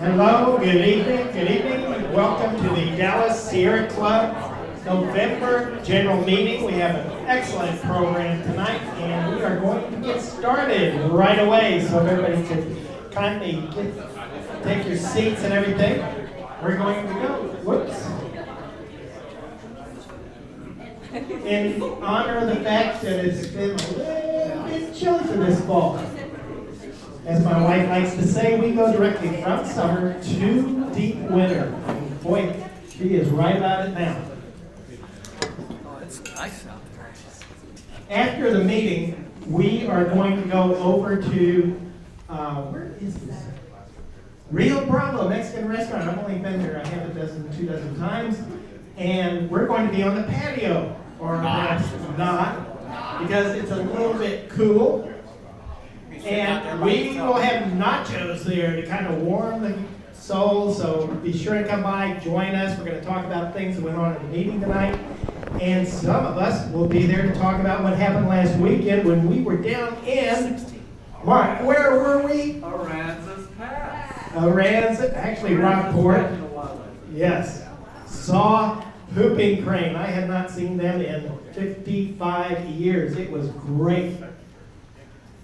Hello, good evening, good evening. Welcome to the Dallas Sierra Club November General Meeting. We have an excellent program tonight, and we are going to get started right away. So if everybody could kindly take your seats and everything. We're going to go. Whoops. In honor of the fact that it's been a little bit chilly for this fall. As my wife likes to say, we go directly from summer to deep winter. Boy, she is right about it now. Oh, it's nice out there. After the meeting, we are going to go over to, where is this? Rio Bravo Mexican restaurant. I've only been there a half a dozen, 2 dozen times. And we're going to be on the patio, or perhaps not, because it's a little bit cool. And we will have nachos there to kind of warm the soul, so be sure to come by, join us. We're going to talk about things that went on at the meeting tonight. And some of us will be there to talk about what happened last weekend when we were down in, Mark, where were we? Aransas Pass. Aransas, actually Rockport. Yes. Saw Hooping Crane. I had not seen them in 55 years. It was great.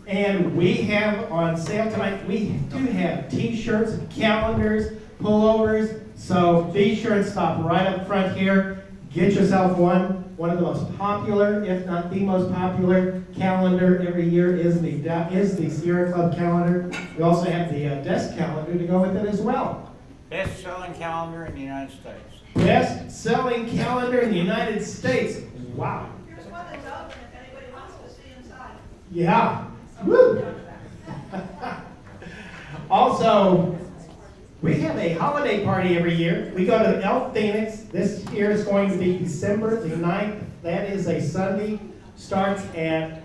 And we have on sale tonight, we do have t-shirts, calendars, pullovers, so be sure and stop right up front here. Get yourself one. One of the most popular, if not the most popular calendar every year is the Sierra Club calendar. We also have the desk calendar to go with it as well. Best-selling calendar in the United States. Best-selling calendar in the United States. Wow. Here's one that's open if anybody wants to see inside. Yeah. Woo! Also, we have a holiday party every year. We go to Elk Phoenix. This year is going to be December the 9th. That is a Sunday. Starts at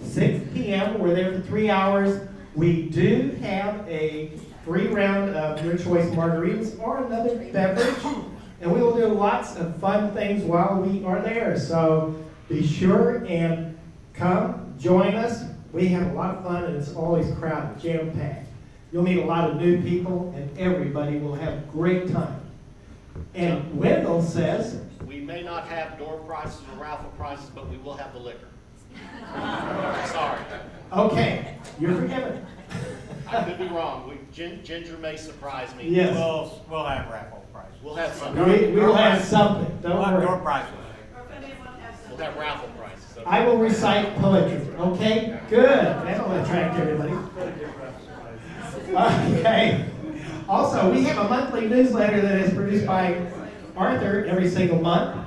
6 p.m. We're there for 3 hours. We do have a free round of your choice margaritas or another beverage. And we will do lots of fun things while we are there. So be sure and come join us. We have a lot of fun, and it's always crowded, jam-packed. You'll meet a lot of new people, and everybody will have a great time. And Wendell says, we may not have door prizes or raffle prizes, but we will have the liquor. Sorry. okay, you're forgiven. I could be wrong. Ginger may surprise me. Yes. We'll have raffle prizes. We'll have some. We will have something, We'll don't have door worry. prizes. Or if anyone has We'll some. have raffle prizes. So I will recite poetry, okay? Good, that'll attract everybody. Okay. Also, we have a monthly newsletter that is produced by Arthur every single month.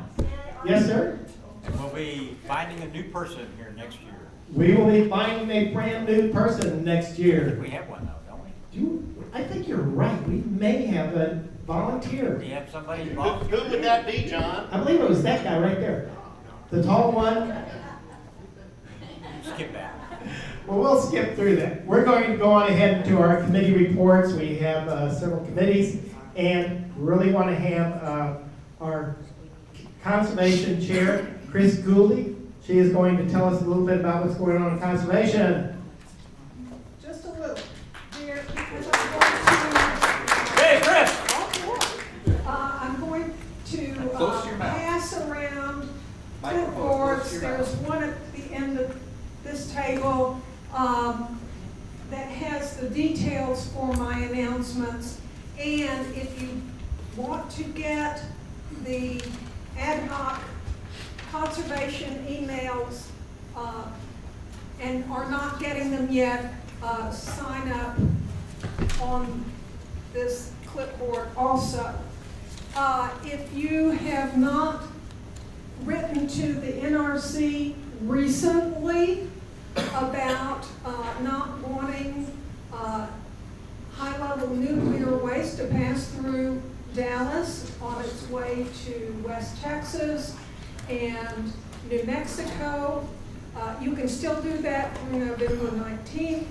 Yes, sir? And we'll be finding a new person here next year. We will be finding a brand new person next year. We have one though, don't I think you're right. We may have a we? volunteer. Do you have somebody who involved? would that be, John? I believe it was that guy right there. The tall one. Skip that. Well, we'll skip through that. We're going to go on ahead to our committee reports. We have several committees and really want to have our conservation chair, Chris Gouldy. She is going to tell us a little bit about what's going on in conservation. Just a little. Here, because I'm Hey, Chris! going to Close your mouth. pass around Microphone, clipboards. close your There's mouth. one at the end of this table that has the details for my announcements. And if you want to get the ad hoc conservation emails and are not getting them yet, sign up on this clipboard also. If you have not written to the NRC recently about not wanting high-level nuclear waste to pass through Dallas on its way to West Texas and New Mexico, you can still do that through November 19th.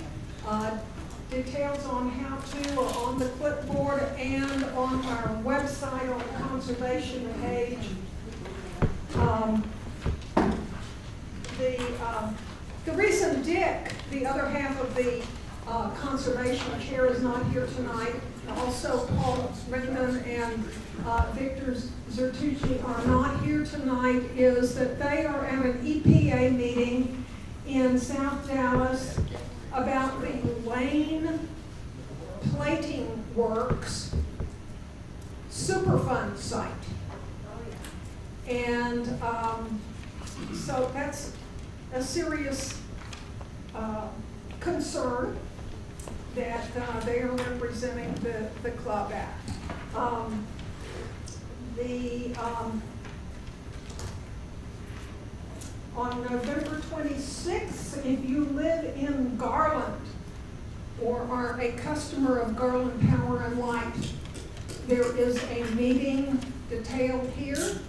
Details on how to are on the clipboard and on our website on the conservation page. The reason Dick, the other half of the conservation chair, is not here tonight, also Paul Rickman and Victor Zertucci are not here tonight is that they are at an EPA meeting in South Dallas about the Lane Plating Works Superfund site. And so that's a serious concern that they are representing the club at. On November 26th, if you live in Garland or are a customer of Garland Power and Light, there is a meeting detailed here.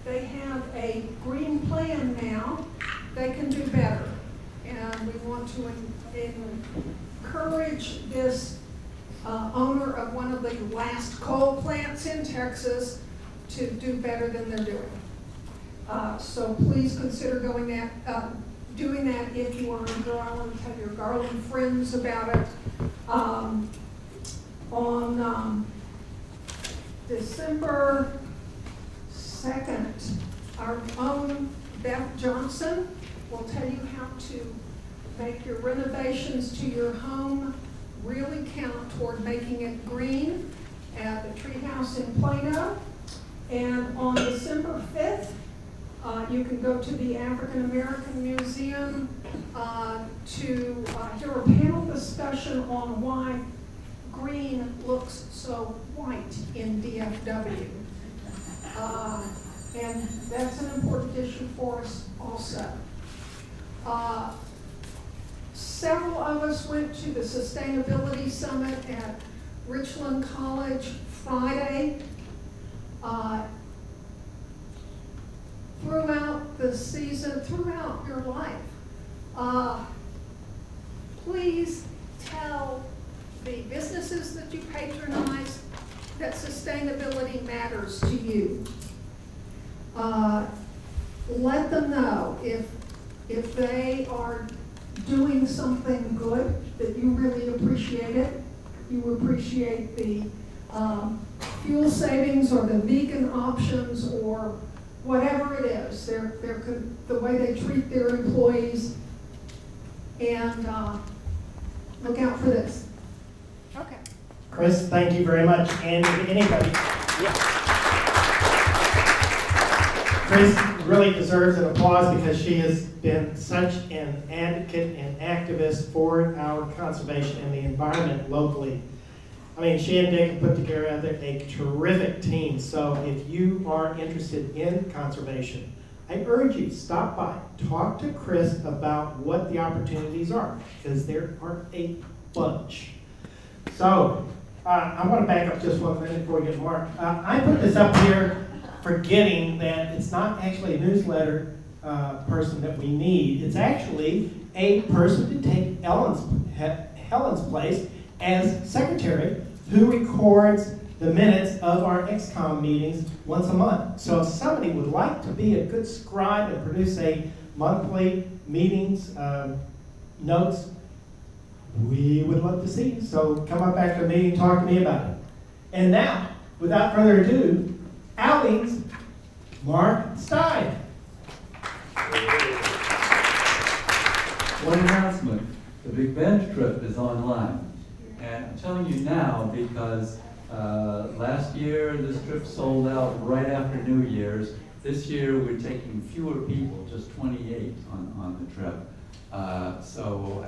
They have a green plan now. They can do better. And we want to encourage this owner of one of the last coal plants in Texas to do better than they're doing. So please consider doing that if you are in Garland. Tell your Garland friends about it. On December 2nd, our own Beth Johnson will tell you how to make your renovations to your home really count toward making it green at the Treehouse in Plano. And on December 5th, you can go to the African American Museum to hear a panel discussion on why green looks so white in DFW. And that's an important issue for us also. Several of us went to the Sustainability Summit at Richland College Friday. Throughout the season, throughout your life, please tell the businesses that you patronize that sustainability matters to you. Let them know if they are doing something good, that you really appreciate it. You appreciate the fuel savings or the vegan options or whatever it is, the way they treat their employees, and look out for this. Okay. Chris, thank you very much. And if anybody, Chris really deserves an applause because she has been such an advocate and activist for our conservation and the environment locally. I mean, she and Dick have put together a terrific team. So if you are interested in conservation, I urge you, stop by, talk to Chris about what the opportunities are, because there are a bunch. So I want to back up just 1 minute before we get Mark. I put this up here forgetting that it's not actually a newsletter person that we need. It's actually a person to take Helen's place as secretary, who records the minutes of our XCOM meetings once a month. So if somebody would like to be a good scribe and produce a monthly meetings notes, we would love to see you. So come up after the meeting, talk to me about it. And now, without further ado, outings, Mark Stein. One announcement, the Big Bend trip is online. And I'm telling you now because last year this trip sold out right after New Year's. This year we're taking fewer people, just 28 on the trip. So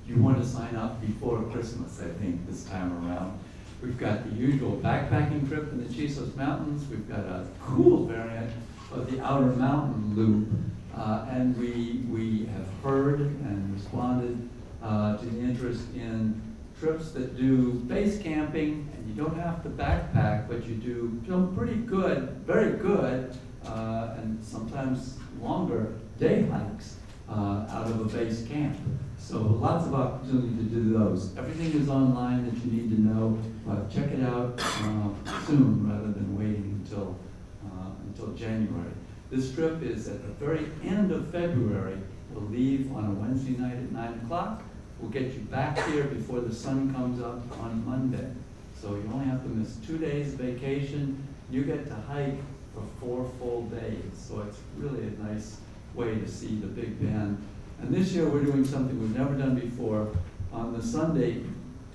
you want to sign up before Christmas, I think, this time around. We've got the usual backpacking trip in the Chisos Mountains. We've got a cool variant of the Outer Mountain Loop. And we have heard and responded to the interest in trips that do base camping, and you don't have to backpack, but you do some pretty good, very good, and sometimes longer day hikes out of a base camp. So lots of opportunity to do those. Everything is online that you need to know, but check it out soon rather than waiting until January. This trip is at the very end of February. We'll leave on a Wednesday night at 9 o'clock. will get you back here before the sun comes up on Monday. So you only have to miss 2 days vacation. You get to hike for 4 full days. So it's really a nice way to see the Big Bend. And this year we're doing something we've never done before. On the Sunday,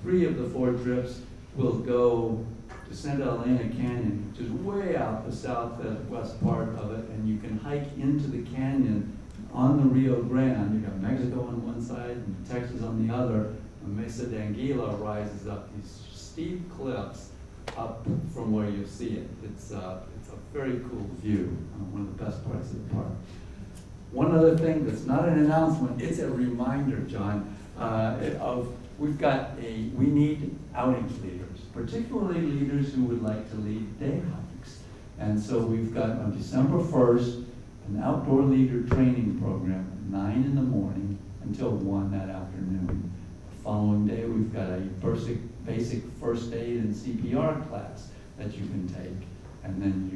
3 of the 4 trips will go to Santa Elena Canyon, which is way out the southwest part of it, and you can hike into the canyon on the Rio Grande. You got Mexico on one side and Texas on the other, and Mesa de Anguila rises up these steep cliffs up from where you see it. It's a very cool view, one of the best parts of the park. One other thing that's not an announcement, it's a reminder, John, we need outings leaders, particularly leaders who would like to lead day hikes. And so we've got on December 1st, an outdoor leader training program at 9 in the morning until 1 that afternoon. The following day, we've got a basic first aid and CPR class that you can take. And then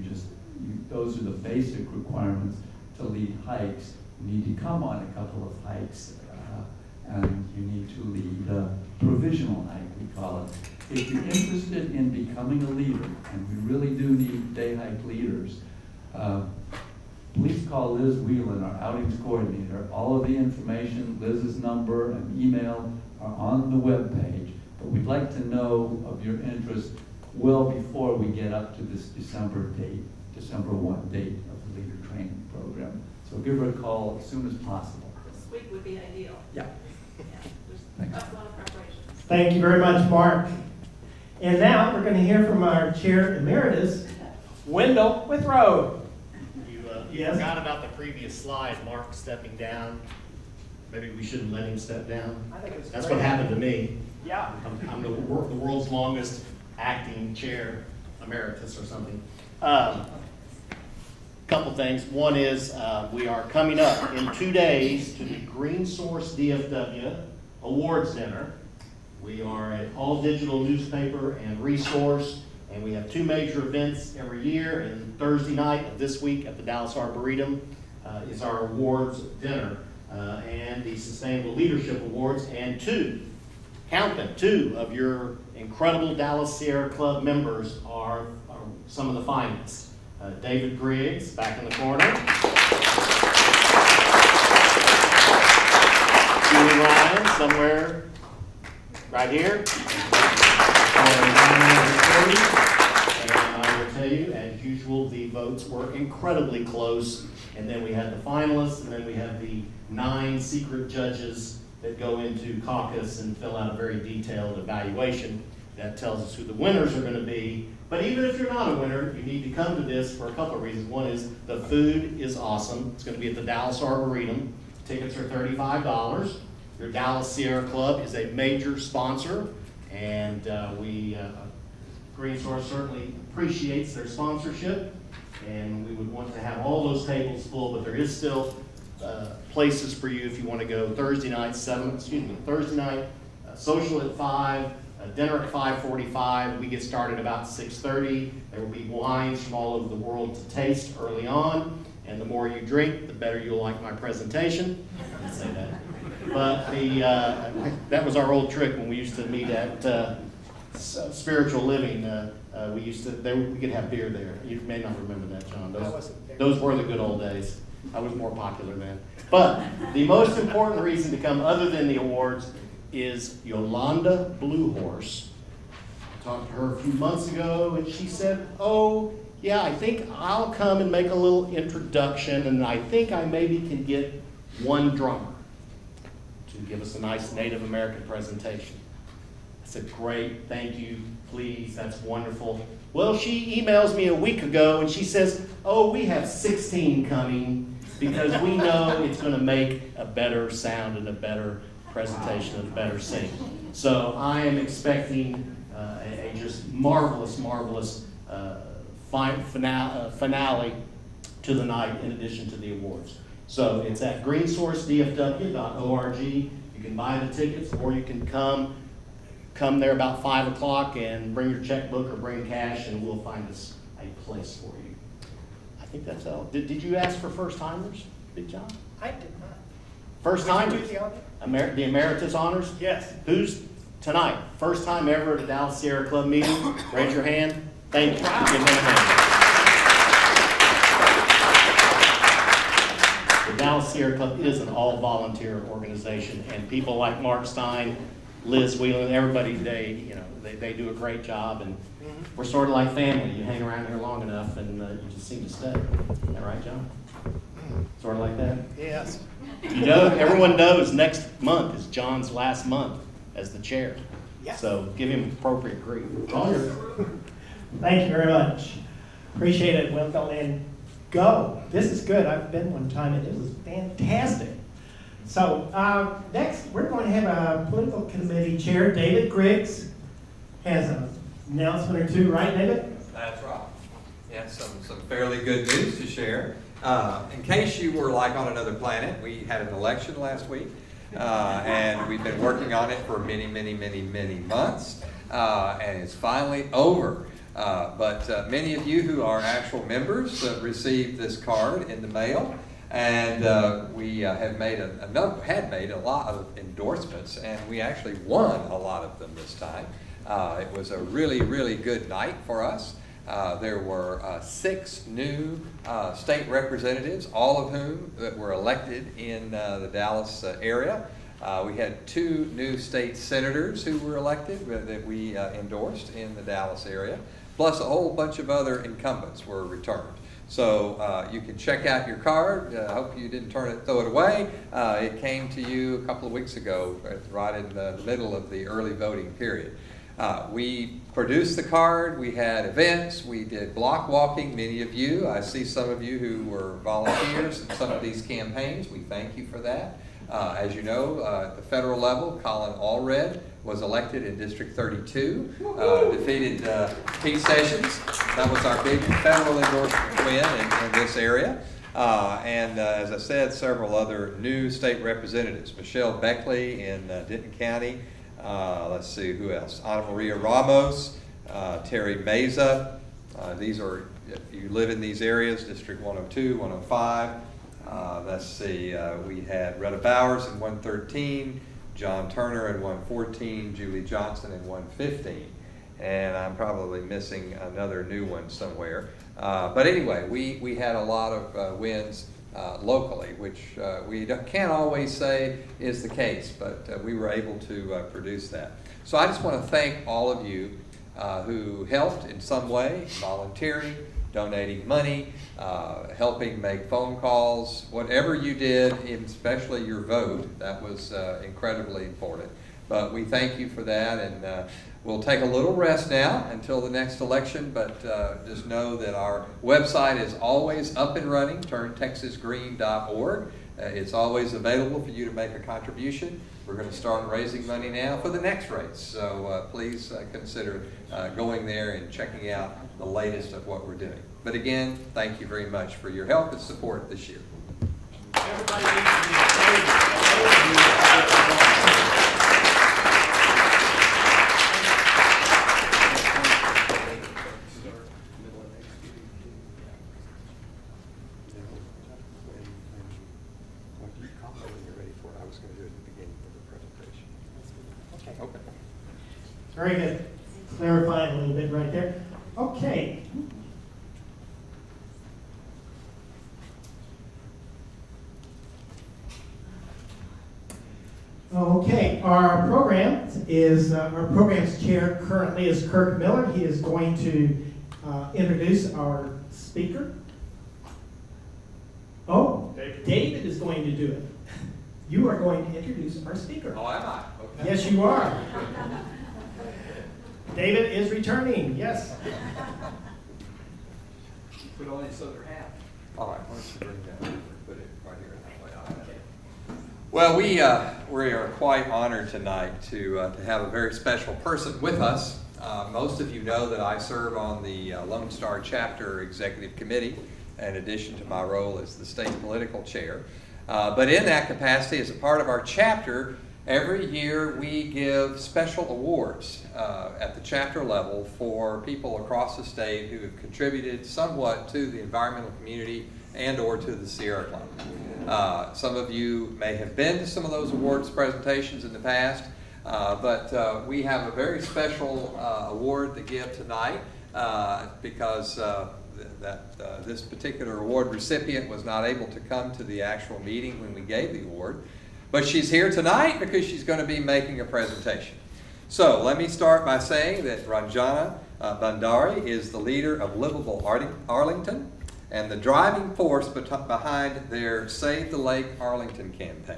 those are the basic requirements to lead hikes. You need to come on a couple of hikes, and you need to lead a provisional hike, we call it. If you're interested in becoming a leader, and we really do need day hike leaders, please call Liz Whelan, our outings coordinator. All of the information, Liz's number and email are on the webpage, but we'd like to know of your interest well before we get up to this December 1 date of the leader training program. So give her a call as soon as possible. This week would be ideal. Yeah. Yeah, Thanks. there's a lot of preparations. Thank you very much, Mark. And now we're going to hear from our Chair Emeritus, Wendell Withrow. You Yes. forgot about the previous slide, Mark stepping down. Maybe we shouldn't let him step down. I think it's That's great. what happened to me. Yeah. I'm the world's longest acting chair emeritus or something. Couple things. One is we are coming up in 2 days to the Green Source DFW Awards Dinner. We are an all-digital newspaper and resource, and we have 2 major events every year. And Thursday night of this week at the Dallas Arboretum is our awards dinner and the Sustainable Leadership Awards, and 2 of your incredible Dallas Sierra Club members are some of the finalists. David Griggs, back in the corner. Julie Ryan, somewhere right here. And I will tell you, as usual, the votes were incredibly close. And then we had the finalists, and then we have the 9 secret judges that go into caucus and fill out a very detailed evaluation that tells us who the winners are going to be. But even if you're not a winner, you need to come to this for a couple of reasons. One is the food is awesome. It's going to be at the Dallas Arboretum. Tickets are $35. Your Dallas Sierra Club is a major sponsor, and Green Source certainly appreciates their sponsorship, and we would want to have all those tables full, but there is still places for you if you want to go. Thursday night, social at 5, dinner at 5:45. We get started about 6:30. There will be wines from all over the world to taste early on, and the more you drink, the better you'll like my presentation. I didn't say that. But that was our old trick when we used to meet at Spiritual Living. We could have beer there. You may not remember that, John. Those were the good old days. I was more popular then. But the most important reason to come, other than the awards, is Yolanda Bluehorse. I talked to her a few months ago, and she said, "Oh, yeah, I think I'll come and make a little introduction, and I think I maybe can get one drummer to give us a nice Native American presentation." I said, "Great, thank you, please, that's wonderful." Well, she emails me a week ago, and she says, "Oh, we have 16 coming because we know it's going to make a better sound and a better presentation and a better sing." So I am expecting a just marvelous finale to the night in addition to the awards. So it's at greensourcedfw.org. You can buy the tickets, or you can come there about 5 o'clock and bring your checkbook or bring cash, and we'll find us a place for you. I think that's all. Did you ask for first timers, Big John? I did not. First Would you timers. do the honor? The Emeritus Honors? Yes. Who's tonight? First time ever at a Dallas Sierra Club meeting? Raise your hand. Thank you. Give them a hand. The Dallas Sierra Club is an all-volunteer organization, and people like Mark Stein, Liz Whelan, everybody, they do a great job, and we're sort of like family. You hang around here long enough, and you just seem to stay. Is that right, John? Sort of like that? Yes. You know, everyone knows next month is John's last month as the chair. Yes. So give him appropriate grief. All yours. Thank you very much. Appreciate it, Winfield, and go. This is good. I've been one time, and it was fantastic. So next, we're going to have a political committee chair. David Griggs has an announcement or two, right, David? That's right. Yeah, some fairly good news to share. In case you were like on another planet, we had an election last week, and we've been working on it for many months, and it's finally over. But many of you who are actual members received this card in the mail, and we had made a lot of endorsements, and we actually won a lot of them this time. It was a really good night for us. There were 6 new state representatives, all of whom were elected in the Dallas area. We had 2 new state senators who were elected that we endorsed in the Dallas area, plus a whole bunch of other incumbents were returned. So you can check out your card. I hope you didn't throw it away. It came to you a couple of weeks ago, right in the middle of the early voting period. We produced the card, we had events, we did block walking, many of you. I see some of you who were volunteers in some of these campaigns. We thank you for that. As you know, at the federal level, Colin Allred was elected in District 32, defeated Pete Sessions. That was our big federal endorsement win in this area. And as I said, several other new state representatives. Michelle Beckley in Denton County. Let's see, who else? Ana Maria Ramos, Terry Meza. These are, if you live in these areas, District 102, 105. Let's see, we had Retta Bowers in 113, John Turner in 114, Julie Johnson in 115. And I'm probably missing another new one somewhere. But anyway, we had a lot of wins locally, which we can't always say is the case, but we were able to produce that. So I just want to thank all of you who helped in some way, volunteering, donating money, helping make phone calls, whatever you did, especially your vote. That was incredibly important. But we thank you for that, and we'll take a little rest now until the next election, but just know that our website is always up and running, turntexasgreen.org. It's always available for you to make a contribution. We're going to start raising money now for the next race, so please consider going there and checking out the latest of what we're doing. But again, thank you very much for your help and support this year. Okay. Very good. Clarifying a little bit right there. Okay. Okay, our program's chair currently is Kirk Miller. He is going to introduce our speaker. Oh, David is going to do it. You are going to introduce our speaker. Oh, am I? Okay. Yes, you are. David is returning, yes. Put on his other hat. All right, why don't you bring that over, put it right here that way. Well, we are quite honored tonight to have a very special person with us. Most of you know that I serve on the Lone Star Chapter Executive Committee, in addition to my role as the state political chair. But in that capacity, as a part of our chapter, every year we give special awards at the chapter level for people across the state who have contributed somewhat to the environmental community and or to the Sierra Club. Some of you may have been to some of those awards presentations in the past, but we have a very special award to give tonight because this particular award recipient was not able to come to the actual meeting when we gave the award. But she's here tonight because she's going to be making a presentation. So let me start by saying that Ranjana Bandari is the leader of Livable Arlington and the driving force behind their Save the Lake Arlington campaign.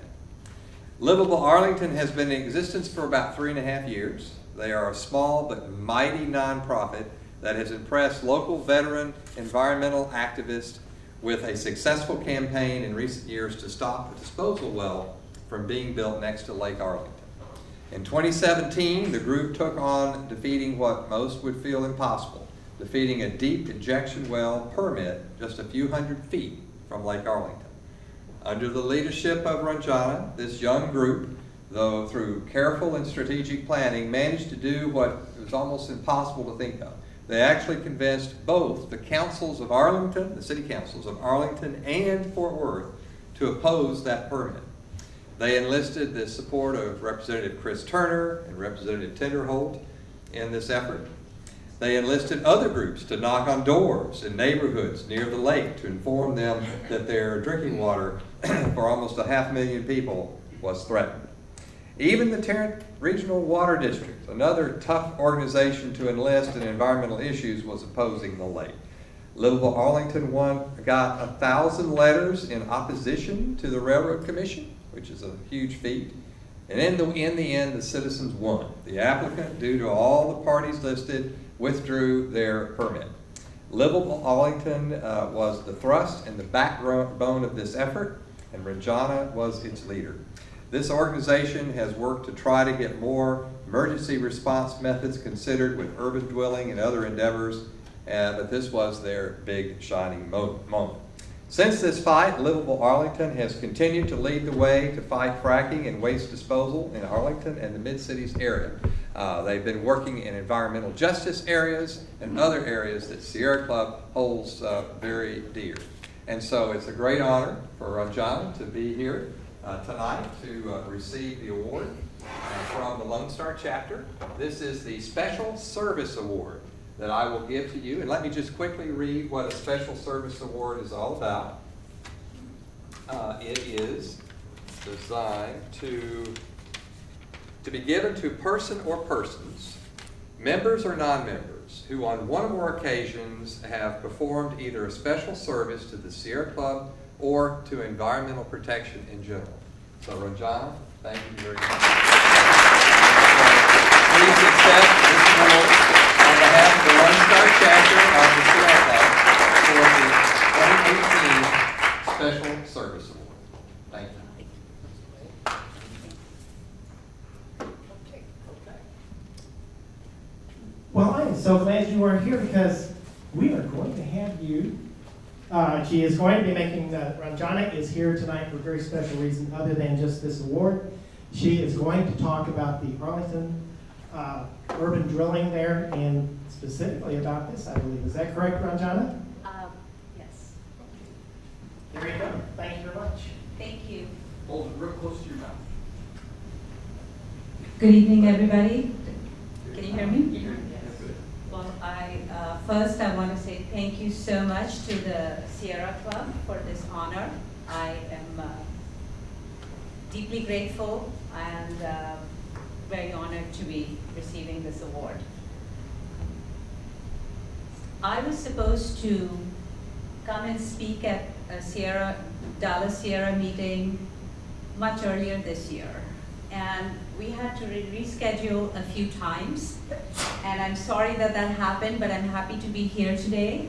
Livable Arlington has been in existence for about 3.5 years. They are a small but mighty nonprofit that has impressed local veteran environmental activists with a successful campaign in recent years to stop a disposal well from being built next to Lake Arlington. In 2017, the group took on defeating what most would feel impossible, defeating a deep injection well permit just a few hundred feet from Lake Arlington. Under the leadership of Ranjana, this young group, though through careful and strategic planning, managed to do what was almost impossible to think of. They actually convinced both the councils of Arlington, the city councils of Arlington and Fort Worth, to oppose that permit. They enlisted the support of Representative Chris Turner and Representative Tinderholt in this effort. They enlisted other groups to knock on doors in neighborhoods near the lake to inform them that their drinking water for almost 500,000 people was threatened. Even the Tarrant Regional Water District, another tough organization to enlist in environmental issues, was opposing the lake. Livable Arlington got 1,000 letters in opposition to the Railroad Commission, which is a huge feat. And in the end, the citizens won. The applicant, due to all the parties listed, withdrew their permit. Livable Arlington was the thrust and the backbone of this effort, and Ranjana was its leader. This organization has worked to try to get more emergency response methods considered with urban dwelling and other endeavors, but this was their big shining moment. Since this fight, Livable Arlington has continued to lead the way to fight fracking and waste disposal in Arlington and the Mid-Cities area. They've been working in environmental justice areas and other areas that Sierra Club holds very dear. And so it's a great honor for Ranjana to be here tonight to receive the award from the Lone Star chapter. This is the Special Service Award that I will give to you. And let me just quickly read what a Special Service Award is all about. It is designed to be given to person or persons, members or non-members, who on one or more occasions have performed either a special service to the Sierra Club or to environmental protection in general. So Ranjana, thank you very much. Please accept this award on behalf of the Lone Star chapter of the Sierra Club for the 2018 Special Service Award. Thank you. Well, I am so glad you are here because we are going to have you. She is going to be making, Ranjana is here tonight for a very special reason other than just this award. She is going to talk about the Arlington urban drilling there and specifically about this, I believe. Is that correct, Ranjana? Yes. There you go. Thank you very much. Thank you. Hold it real close to your mouth. Good evening, everybody. Can you hear me? Yes. Well, first I want to say thank you so much to the Sierra Club for this honor. I am deeply grateful and very honored to be receiving this award. I was supposed to come and speak at a Dallas Sierra meeting much earlier this year. And we had to reschedule a few times. And I'm sorry that happened, but I'm happy to be here today.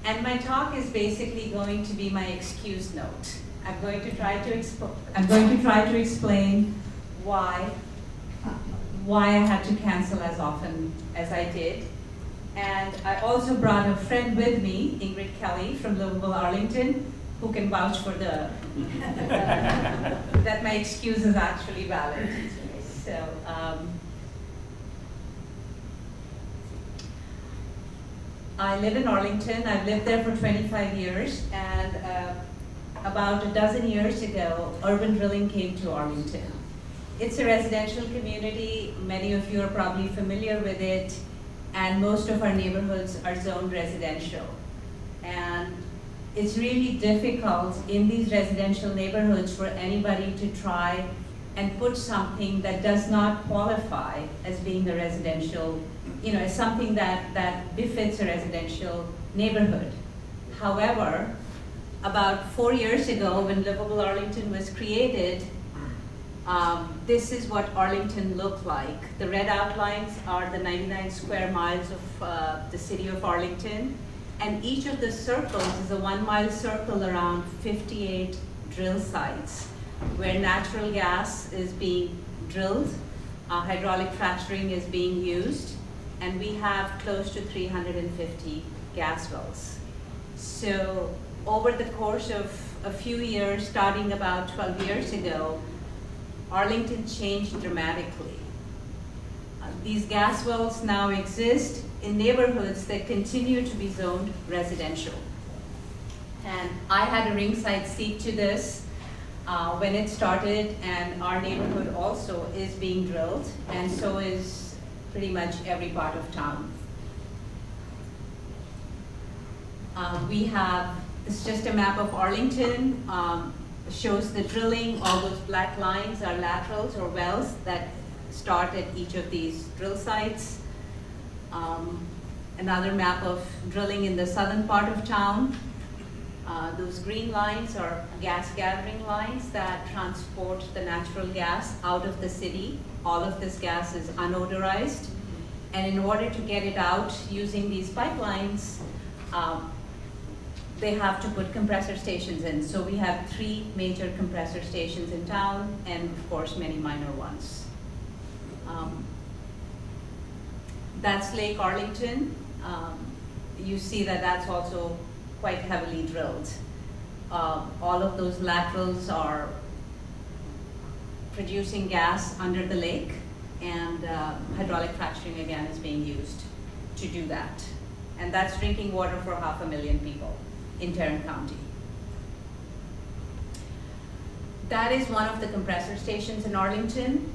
And my talk is basically going to be my excuse note. I'm going to try to explain why I had to cancel as often as I did. And I also brought a friend with me, Ingrid Kelly from Livable Arlington, who can vouch for that my excuse is actually valid. So, I live in Arlington. I've lived there for 25 years, and about a dozen years ago, urban drilling came to Arlington. It's a residential community. Many of you are probably familiar with it, and most of our neighborhoods are zoned residential. And it's really difficult in these residential neighborhoods for anybody to try and put something that does not qualify as being a residential, as something that befits a residential neighborhood. However, about 4 years ago, when Livable Arlington was created, this is what Arlington looked like. The red outlines are the 99 square miles of the city of Arlington, and each of the circles is a 1 mile circle around 58 drill sites where natural gas is being drilled, hydraulic fracturing is being used, and we have close to 350 gas wells. So over the course of a few years, starting about 12 years ago, Arlington changed dramatically. These gas wells now exist in neighborhoods that continue to be zoned residential. And I had a ringside seat to this when it started, and our neighborhood also is being drilled, and so is pretty much every part of town. This is just a map of Arlington. Shows the drilling. All those black lines are laterals or wells that start at each of these drill sites. Another map of drilling in the southern part of town. Those green lines are gas gathering lines that transport the natural gas out of the city. All of this gas is unodorized. And in order to get it out using these pipelines, they have to put compressor stations in. So we have 3 major compressor stations in town, and of course many minor ones. That's Lake Arlington. You see that that's also quite heavily drilled. All of those laterals are producing gas under the lake, and hydraulic fracturing again is being used to do that. And that's drinking water for 500,000 people in Tarrant County. That is one of the compressor stations in Arlington.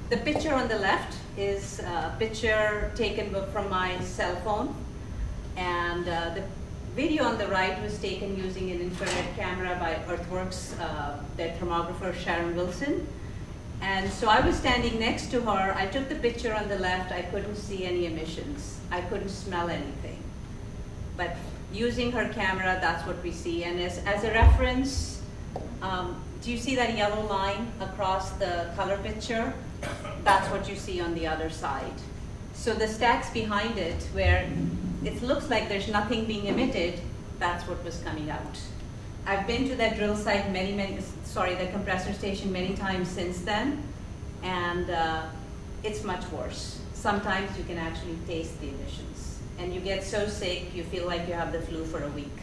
The picture on the left is a picture taken from my cell phone, and the video on the right was taken using an infrared camera by Earthworks, their thermographer Sharon Wilson. And so I was standing next to her. I took the picture on the left. I couldn't see any emissions. I couldn't smell anything. But using her camera, that's what we see. And as a reference, do you see that yellow line across the color picture? That's what you see on the other side. So the stacks behind it, where it looks like there's nothing being emitted, that's what was coming out. I've been to that drill site the compressor station many times since then, and it's much worse. Sometimes you can actually taste the emissions, and you get so sick you feel like you have the flu for a week.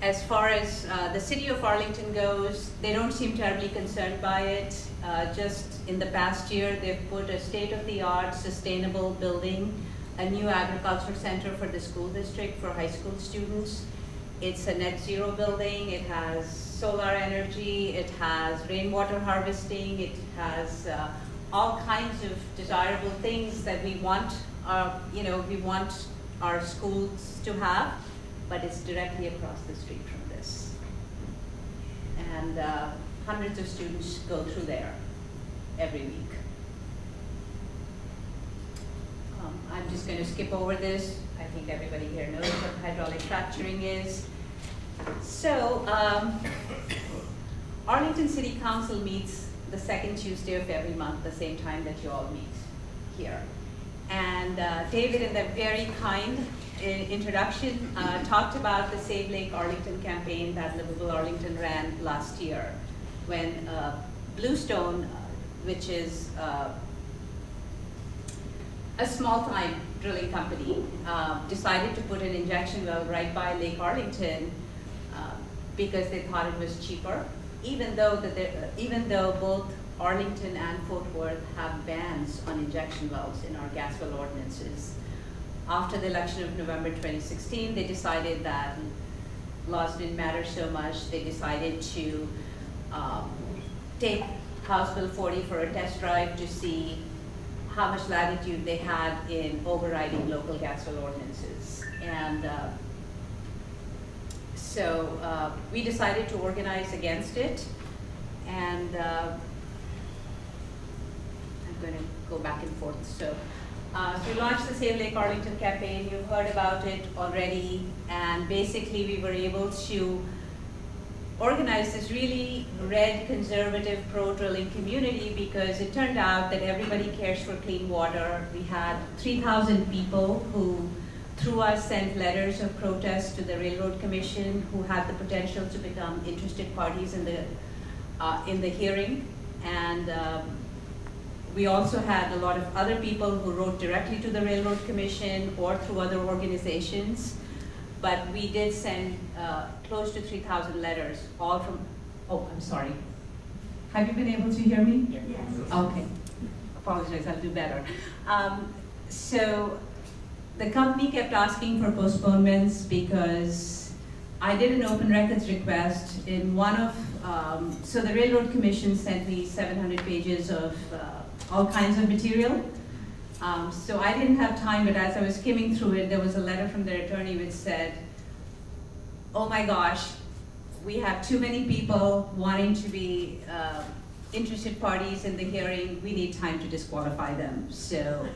As far as the city of Arlington goes, they don't seem terribly concerned by it. Just in the past year, they've put a state-of-the-art sustainable building, a new agriculture center for the school district for high school students. It's a net zero building. It has solar energy. It has rainwater harvesting. It has all kinds of desirable things that we want our schools to have, but it's directly across the street from this. And hundreds of students go through there every week. I'm just going to skip over this. I think everybody here knows what hydraulic fracturing is. So, Arlington City Council meets the second Tuesday of every month, the same time that you all meet here. And David, in that very kind introduction, talked about the Save Lake Arlington campaign that Livable Arlington ran last year, when Bluestone, which is a small-time drilling company, decided to put an injection well right by Lake Arlington because they thought it was cheaper, even though both Arlington and Fort Worth have bans on injection wells in our gas well ordinances. After the election of November 2016, they decided that laws didn't matter so much. They decided to take House Bill 40 for a test drive to see how much latitude they had in overriding local gas well ordinances. And so we decided to organize against it. And I'm going to go back and forth. So we launched the Save Lake Arlington campaign. You've heard about it already. And basically, we were able to organize this really red, conservative, pro-drilling community because it turned out that everybody cares for clean water. We had 3,000 people who, through us, sent letters of protest to the Railroad Commission, who had the potential to become interested parties in the hearing. And we also had a lot of other people who wrote directly to the Railroad Commission or through other organizations. But we did send close to 3,000 letters, all from, oh, I'm sorry. Have you been able to hear me? Yes. Okay. Apologize, I'll do better. So the company kept asking for postponements because I did an open records request in one of, so the Railroad Commission sent me 700 pages of all kinds of material. So I didn't have time, but as I was skimming through it, there was a letter from their attorney which said, oh my gosh, we have too many people wanting to be interested parties in the hearing. We need time to disqualify them. So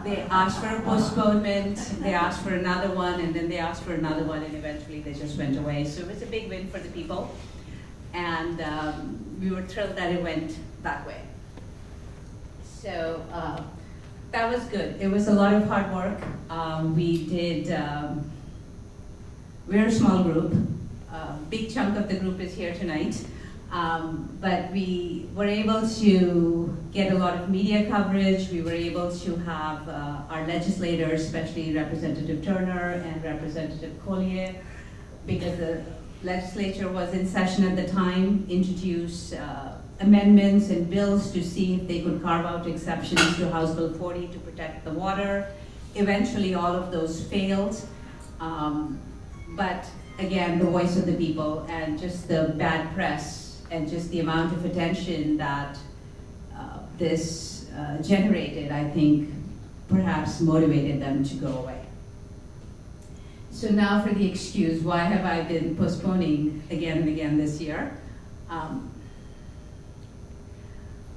they asked for a postponement, they asked for another one, and then they asked for another one, and eventually they just went away. So it was a big win for the people. And we were thrilled that it went that way. So that was good. It was a lot of hard work. We're a small group. Big chunk of the group is here tonight. But we were able to get a lot of media coverage. We were able to have our legislators, especially Representative Turner and Representative Collier, because the legislature was in session at the time, introduce amendments and bills to see if they could carve out exceptions to House Bill 40 to protect the water. Eventually, all of those failed. But again, the voice of the people and just the bad press and just the amount of attention that this generated, I think, perhaps motivated them to go away. So now for the excuse, why have I been postponing again and again this year?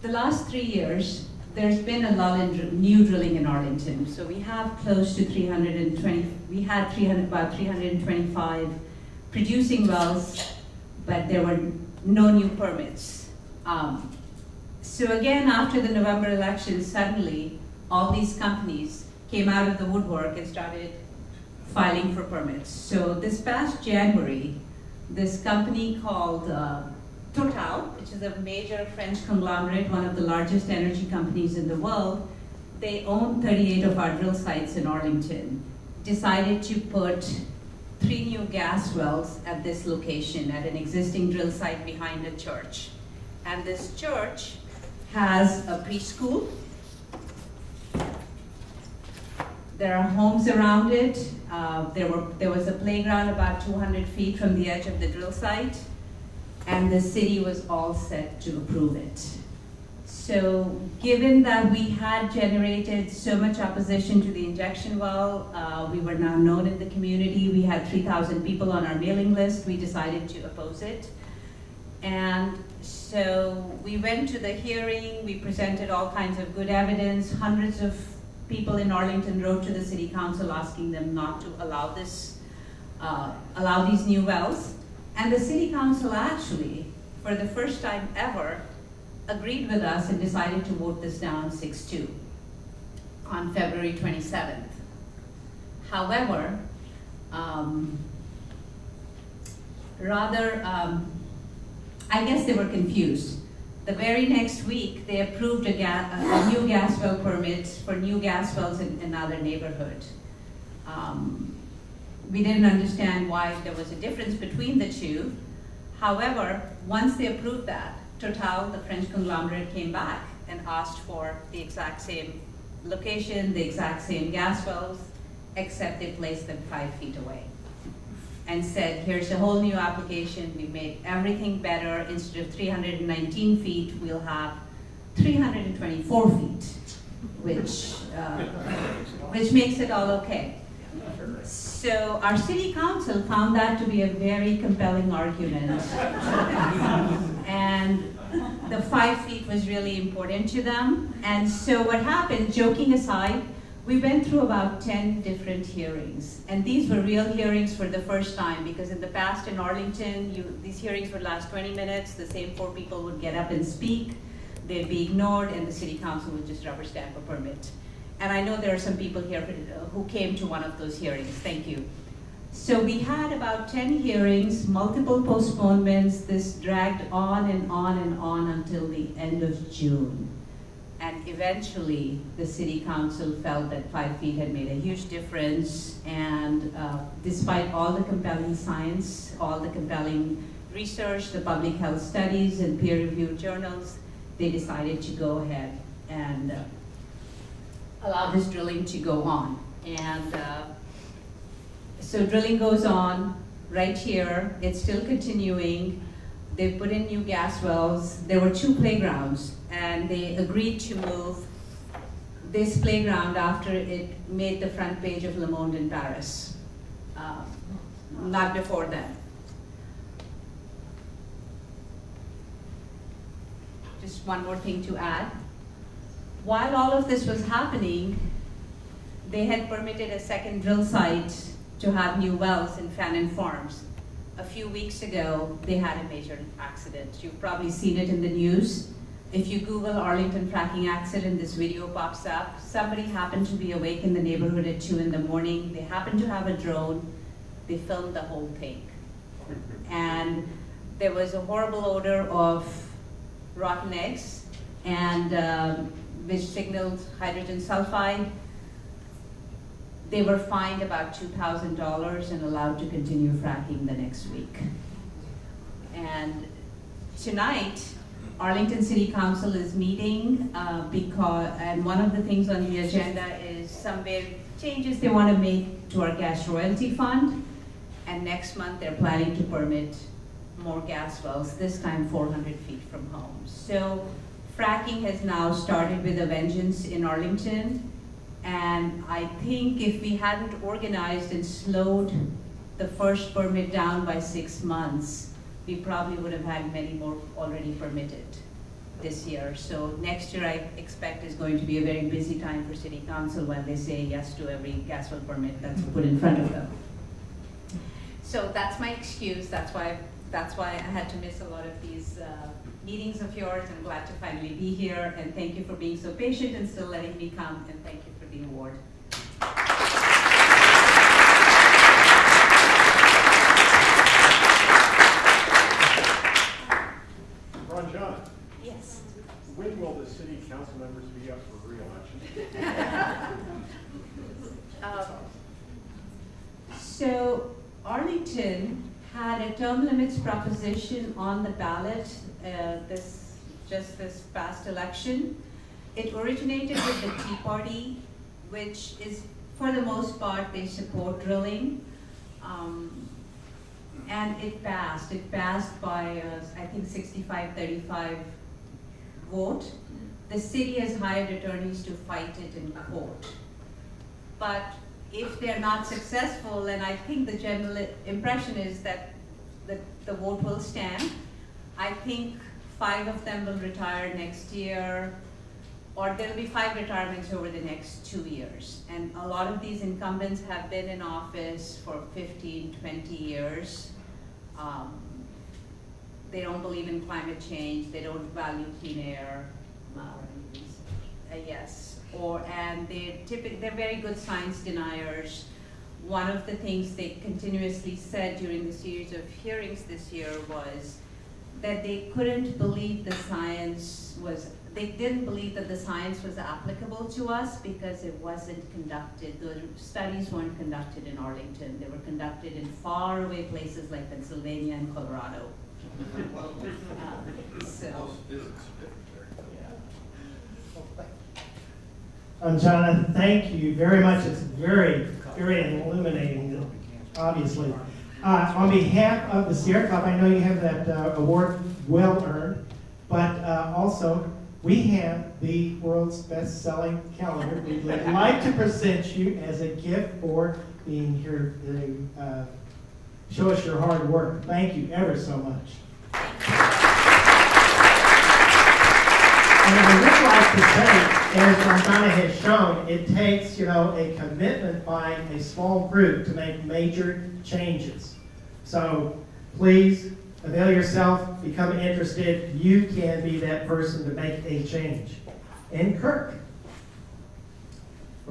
The last 3 years, there's been a lull in new drilling in Arlington. So we have close to 320, we had about 325 producing wells, but there were no new permits. So again, after the November election, suddenly all these companies came out of the woodwork and started filing for permits. So this past January, this company called Total, which is a major French conglomerate, one of the largest energy companies in the world, they own 38 of our drill sites in Arlington, decided to put 3 new gas wells at this location at an existing drill site behind a church. And this church has a preschool. There are homes around it. There was a playground about 200 feet from the edge of the drill site, and the city was all set to approve it. So given that we had generated so much opposition to the injection well, we were now known in the community, we had 3,000 people on our mailing list, we decided to oppose it. And so we went to the hearing, we presented all kinds of good evidence, hundreds of people in Arlington wrote to the city council asking them not to allow these new wells. And the city council actually, for the first time ever, agreed with us and decided to vote this down 6-2 on February 27th. However, I guess they were confused. The very next week, they approved a new gas well permit for new gas wells in another neighborhood. We didn't understand why there was a difference between the two. However, once they approved that, Total, the French conglomerate, came back and asked for the exact same location, the exact same gas wells, except they placed them 5 feet away. And said, here's a whole new application, we made everything better. Instead of 319 feet, we'll have 324 feet, which makes it all okay. So our city council found that to be a very compelling argument. And the 5 feet was really important to them. And so what happened, joking aside, we went through about 10 different hearings. And these were real hearings for the first time, because in the past in Arlington, these hearings would last 20 minutes, the same 4 people would get up and speak, they'd be ignored, and the city council would just rubber stamp a permit. And I know there are some people here who came to one of those hearings, thank you. So we had about 10 hearings, multiple postponements. This dragged on and on and on until the end of June. And eventually, the city council felt that 5 feet had made a huge difference. And despite all the compelling science, all the compelling research, the public health studies and peer-reviewed journals, they decided to go ahead and allow this drilling to go on. And so drilling goes on right here. It's still continuing. They put in new gas wells. There were 2 playgrounds, and they agreed to move this playground after it made the front page of Le Monde in Paris. Not before then. Just one more thing to add. While all of this was happening, they had permitted a second drill site to have new wells in Fannin Farms. A few weeks ago, they had a major accident. You've probably seen it in the news. If you Google Arlington fracking accident, this video pops up. Somebody happened to be awake in the neighborhood at 2 in the morning. They happened to have a drone. They filmed the whole thing. And there was a horrible odor of rotten eggs, and which signaled hydrogen sulfide. They were fined about $2,000 and allowed to continue fracking the next week. And tonight, Arlington City Council is meeting and one of the things on the agenda is some changes they want to make to our gas royalty fund. And next month, they're planning to permit more gas wells, this time 400 feet from home. So fracking has now started with a vengeance in Arlington. And I think if we hadn't organized and slowed the first permit down by 6 months, we probably would have had many more already permitted this year. So next year I expect is going to be a very busy time for City Council when they say yes to every gas well permit that's put in front of them. So that's my excuse. That's why I had to miss a lot of these meetings of yours, and I'm glad to finally be here. And thank you for being so patient and still letting me come, and thank you for the award. Ranjana, Yes. when will the city council members be up for re-election? So Arlington had a term limits proposition on the ballot this past election. It originated with the Tea Party, which is, for the most part, they support drilling. And it passed. It passed by, I think, 65-35 vote. The city has hired attorneys to fight it in court. But if they're not successful, and I think the general impression is that the vote will stand, I think 5 of them will retire next year, or there'll be 5 retirements over the next 2 years. And a lot of these incumbents have been in office for 15, 20 years. They don't believe in climate change, they don't value clean air, and they're very good science deniers. One of the things they continuously said during the series of hearings this year was that they couldn't believe they didn't believe that the science was applicable to us because it wasn't conducted, the studies weren't conducted in Arlington. They were conducted in faraway places like Pennsylvania and Colorado. So, Jonathan, thank you very much. It's very, very illuminating, obviously. On behalf of the Sierra Club, I know you have that award well earned, but also we have the world's best-selling calendar. We'd like to present you as a gift for being here to show us your hard work. Thank you ever so much. And I would like to say, as Donna has shown, it takes, a commitment by a small group to make major changes. So please avail yourself, become interested. You can be that person to make a change. And Kirk.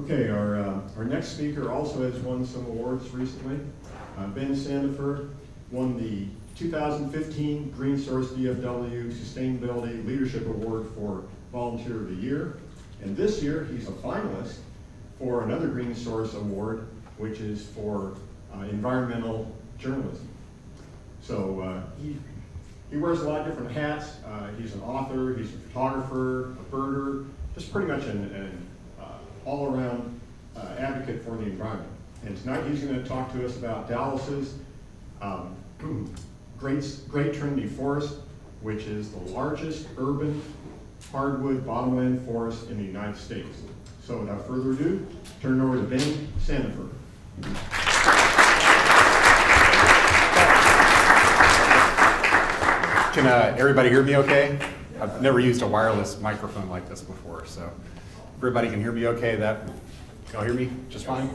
Okay, our next speaker also has won some awards recently. Ben Sandifer won the 2015 Green Source DFW Sustainability Leadership Award for Volunteer of the Year. And this year, he's a finalist for another Green Source Award, which is for environmental journalism. So he wears a lot of different hats. He's an author, he's a photographer, a birder, just pretty much an all-around advocate for the environment. And tonight he's going to talk to us about Dallas's Great Trinity Forest, which is the largest urban hardwood bottomland forest in the United States. So without further ado, turn it over to Ben Sandifer. Can everybody hear me okay? I've never used a wireless microphone like this before, so everybody can hear me okay? Y'all hear me just fine?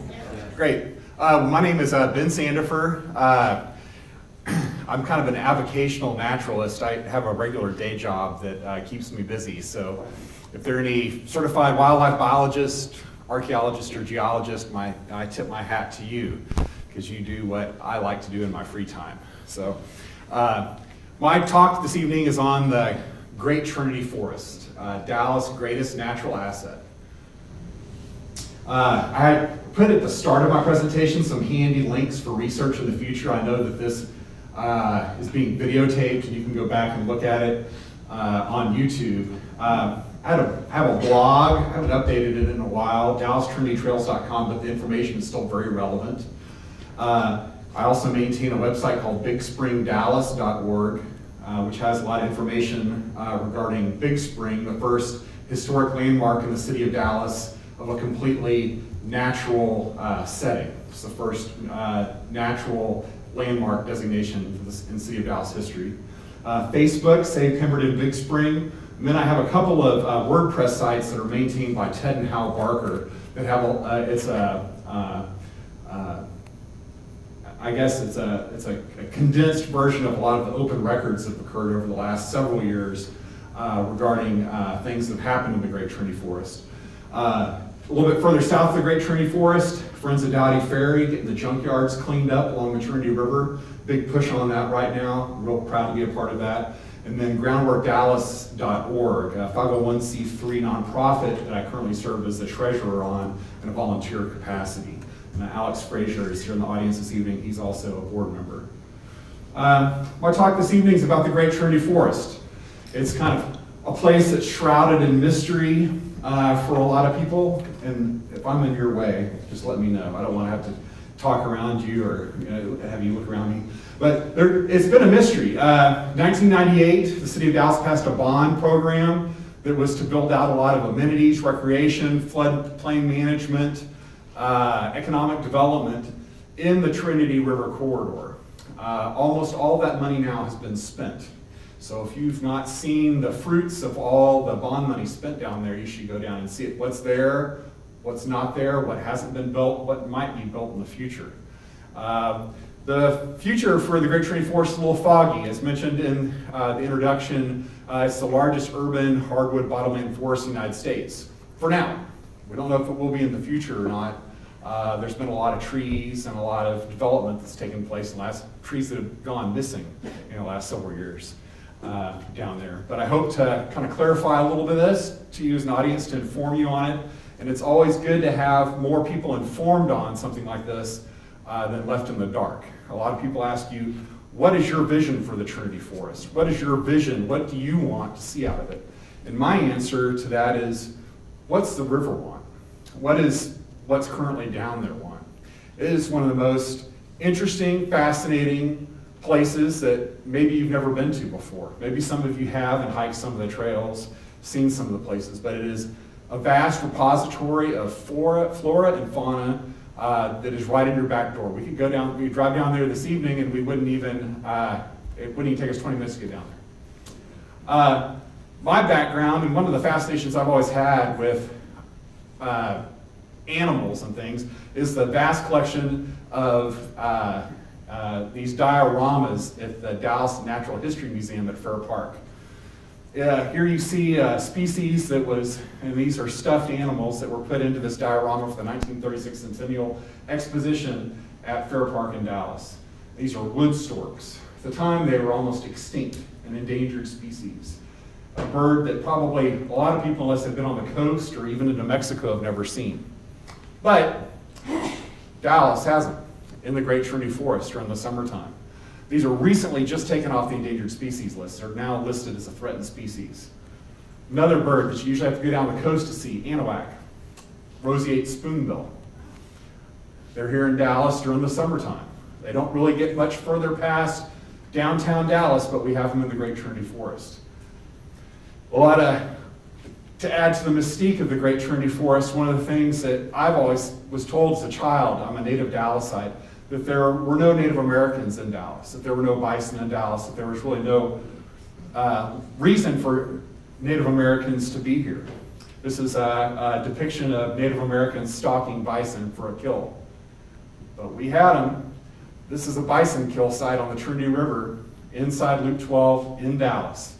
Great. My name is Ben Sandifer. I'm kind of an avocational naturalist. I have a regular day job that keeps me busy. So if there are any certified wildlife biologists, archaeologists, or geologists, I tip my hat to you because you do what I like to do in my free time. So my talk this evening is on the Great Trinity Forest, Dallas' greatest natural asset. I put at the start of my presentation some handy links for research in the future. I know that this is being videotaped, and you can go back and look at it on YouTube. I have a blog. I haven't updated it in a while, DallasTrinityTrails.com, but the information is still very relevant. I also maintain a website called BigSpringDallas.org, which has a lot of information regarding Big Spring, the first historic landmark in the city of Dallas of a completely natural setting. It's the first natural landmark designation in the city of Dallas history. Facebook, Save Pemberton Big Spring. And then I have a couple of WordPress sites that are maintained by Ted and Hal Barker that have it's a condensed version of a lot of the open records that have occurred over the last several years regarding things that have happened in the Great Trinity Forest. A little bit further south of the Great Trinity Forest, Friends of Dowdy Ferry, getting the junkyards cleaned up along the Trinity River. Big push on that right now. Real proud to be a part of that. And then GroundworkDallas.org, a 501c3 nonprofit that I currently serve as the treasurer on in a volunteer capacity. And Alex Frazier is here in the audience this evening. He's also a board member. My talk this evening is about the Great Trinity Forest. It's kind of a place that's shrouded in mystery for a lot of people. And if I'm in your way, just let me know. I don't want to have to talk around you or have you look around me. But it's been a mystery. 1998, the city of Dallas passed a bond program that was to build out a lot of amenities, recreation, floodplain management, economic development in the Trinity River corridor. Almost all that money now has been spent. So if you've not seen the fruits of all the bond money spent down there, you should go down and see it. What's there, what's not there, what hasn't been built, what might be built in the future. The future for the Great Trinity Forest is a little foggy. As mentioned in the introduction, it's the largest urban hardwood bottomland forest in the United States. For now. We don't know if it will be in the future or not. There's been a lot of trees and a lot of development that's taken place in the last, trees that have gone missing in the last several years down there. But I hope to kind of clarify a little bit of this to you as an audience to inform you on it. And it's always good to have more people informed on something like this than left in the dark. A lot of people ask you, what is your vision for the Trinity Forest? What is your vision? What do you want to see out of it? And my answer to that is, what's the river want? What's currently down there want? It is one of the most interesting, fascinating places that maybe you've never been to before. Maybe some of you have and hiked some of the trails, seen some of the places, but it is a vast repository of flora and fauna that is right in your back door. We could drive down there this evening and it wouldn't even take us 20 minutes to get down there. My background, and one of the fascinations I've always had with animals and things, is the vast collection of these dioramas at the Dallas Natural History Museum at Fair Park. Here you see a species and these are stuffed animals that were put into this diorama for the 1936 Centennial Exposition at Fair Park in Dallas. These are wood storks. At the time, they were almost extinct, an endangered species. A bird that probably a lot of people, unless they've been on the coast or even into Mexico, have never seen. But Dallas has them in the Great Trinity Forest during the summertime. These are recently just taken off the endangered species list. They're now listed as a threatened species. Another bird that you usually have to go down the coast to see, anahuac, roseate spoonbill. They're here in Dallas during the summertime. They don't really get much further past downtown Dallas, but we have them in the Great Trinity Forest. To add to the mystique of the Great Trinity Forest, one of the things that I've always was told as a child, I'm a native Dallasite, that there were no Native Americans in Dallas, that there were no bison in Dallas, that there was really no reason for Native Americans to be here. This is a depiction of Native Americans stalking bison for a kill. But we had them. This is a bison kill site on the Trinity River inside Loop 12 in Dallas.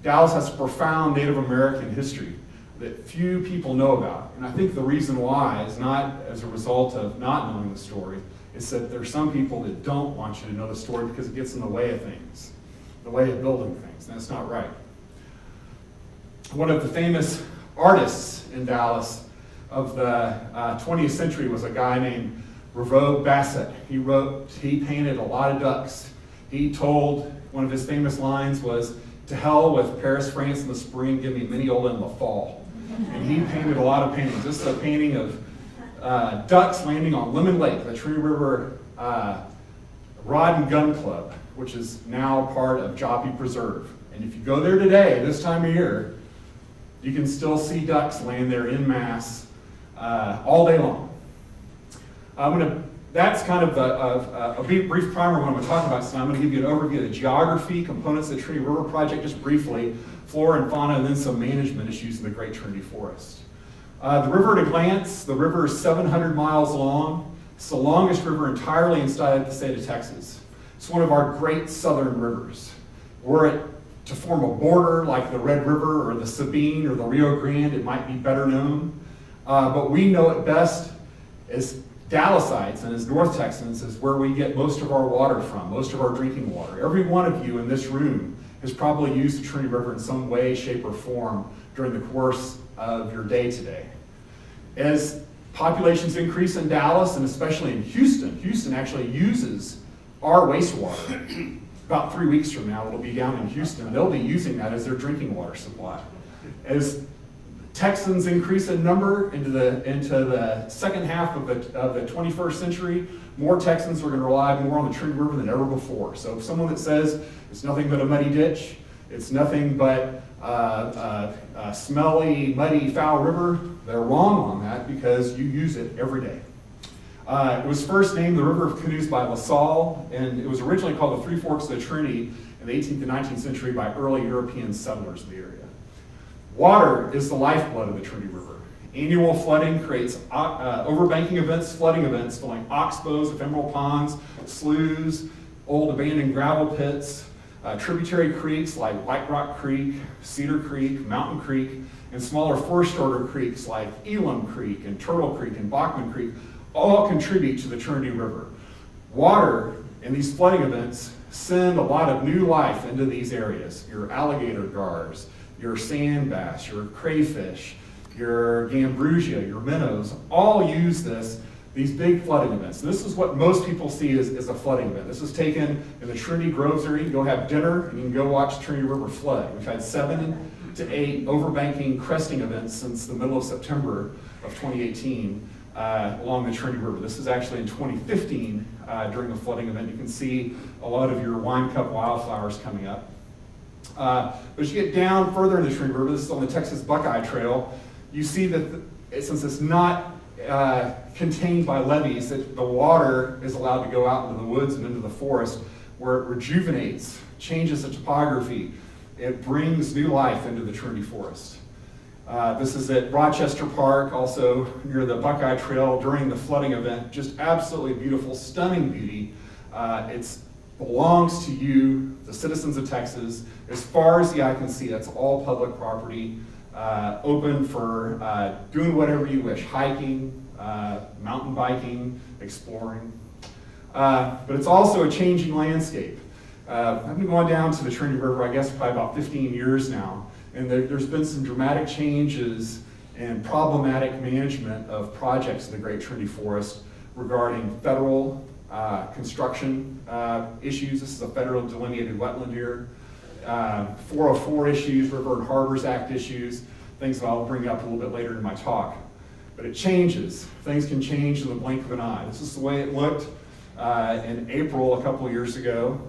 Dallas has a profound Native American history that few people know about. And I think the reason why is not as a result of not knowing the story. It's that there's some people that don't want you to know the story because it gets in the way of things, the way of building things, and that's not right. One of the famous artists in Dallas of the 20th century was a guy named Ravoux Bassett. He painted a lot of ducks. He told, one of his famous lines was, "To hell with Paris, France in the spring, give me Mineola in the fall." And he painted a lot of paintings. This is a painting of ducks landing on Lemon Lake, the Trinity River Rod and Gun Club, which is now part of Joppy Preserve. And if you go there today, this time of year, you can still see ducks laying there en masse all day long. That's kind of a brief primer of what I'm going to talk about tonight. I'm going to give you an overview of the geography, components of the Trinity River Project, just briefly, flora and fauna, and then some management issues in the Great Trinity Forest. The river at a glance, the river is 700 miles long. It's the longest river entirely inside the state of Texas. It's one of our great southern rivers. Were it to form a border like the Red River or the Sabine or the Rio Grande, it might be better known. But we know it best as Dallasites and as North Texans is where we get most of our water from, most of our drinking water. Every one of you in this room has probably used the Trinity River in some way, shape, or form during the course of your day today. As populations increase in Dallas and especially in Houston actually uses our wastewater. About 3 weeks from now, it'll be down in Houston. They'll be using that as their drinking water supply. As Texans increase in number into the second half of the 21st century, more Texans are going to rely more on the Trinity River than ever before. So if someone that says it's nothing but a muddy ditch, it's nothing but a smelly, muddy, foul river, they're wrong on that because you use it every day. It was first named the River of Canoes by La Salle, and it was originally called the Three Forks of the Trinity in the 18th and 19th century by early European settlers of the area. Water is the lifeblood of the Trinity River. Annual flooding creates overbanking events, flooding events, filling oxbows, ephemeral ponds, sloughs, old abandoned gravel pits, tributary creeks like White Rock Creek, Cedar Creek, Mountain Creek, and smaller first order creeks like Elam Creek and Turtle Creek and Bachman Creek all contribute to the Trinity River. Water and these flooding events send a lot of new life into these areas. Your alligator gars, your sand bass, your crayfish, your gambrusia, your minnows, all use this these big flooding events. And this is what most people see as a flooding event. This is taken in the Trinity Groves area. You can go have dinner and you can go watch Trinity River flood. We've had 7 to 8 overbanking cresting events since the middle of September of 2018 along the Trinity River. This is actually in 2015 during a flooding event. You can see a lot of your wine cup wildflowers coming up. But as you get down further in the Trinity River, this is on the Texas Buckeye Trail, you see that since it's not contained by levees, that the water is allowed to go out into the woods and into the forest, where it rejuvenates, changes the topography. It brings new life into the Trinity Forest. This is at Rochester Park, also near the Buckeye Trail during the flooding event. Just absolutely beautiful, stunning beauty. It belongs to you, the citizens of Texas. As far as the eye can see, that's all public property, open for doing whatever you wish, hiking, mountain biking, exploring. But it's also a changing landscape. I've been going down to the Trinity River, I guess, probably about 15 years now. And there's been some dramatic changes and problematic management of projects in the Great Trinity Forest regarding federal construction issues. This is a federal delineated wetland here. 404 issues, River and Harbors Act issues, things that I'll bring up a little bit later in my talk. But it changes. Things can change in the blink of an eye. This is the way it looked in April a couple of years ago.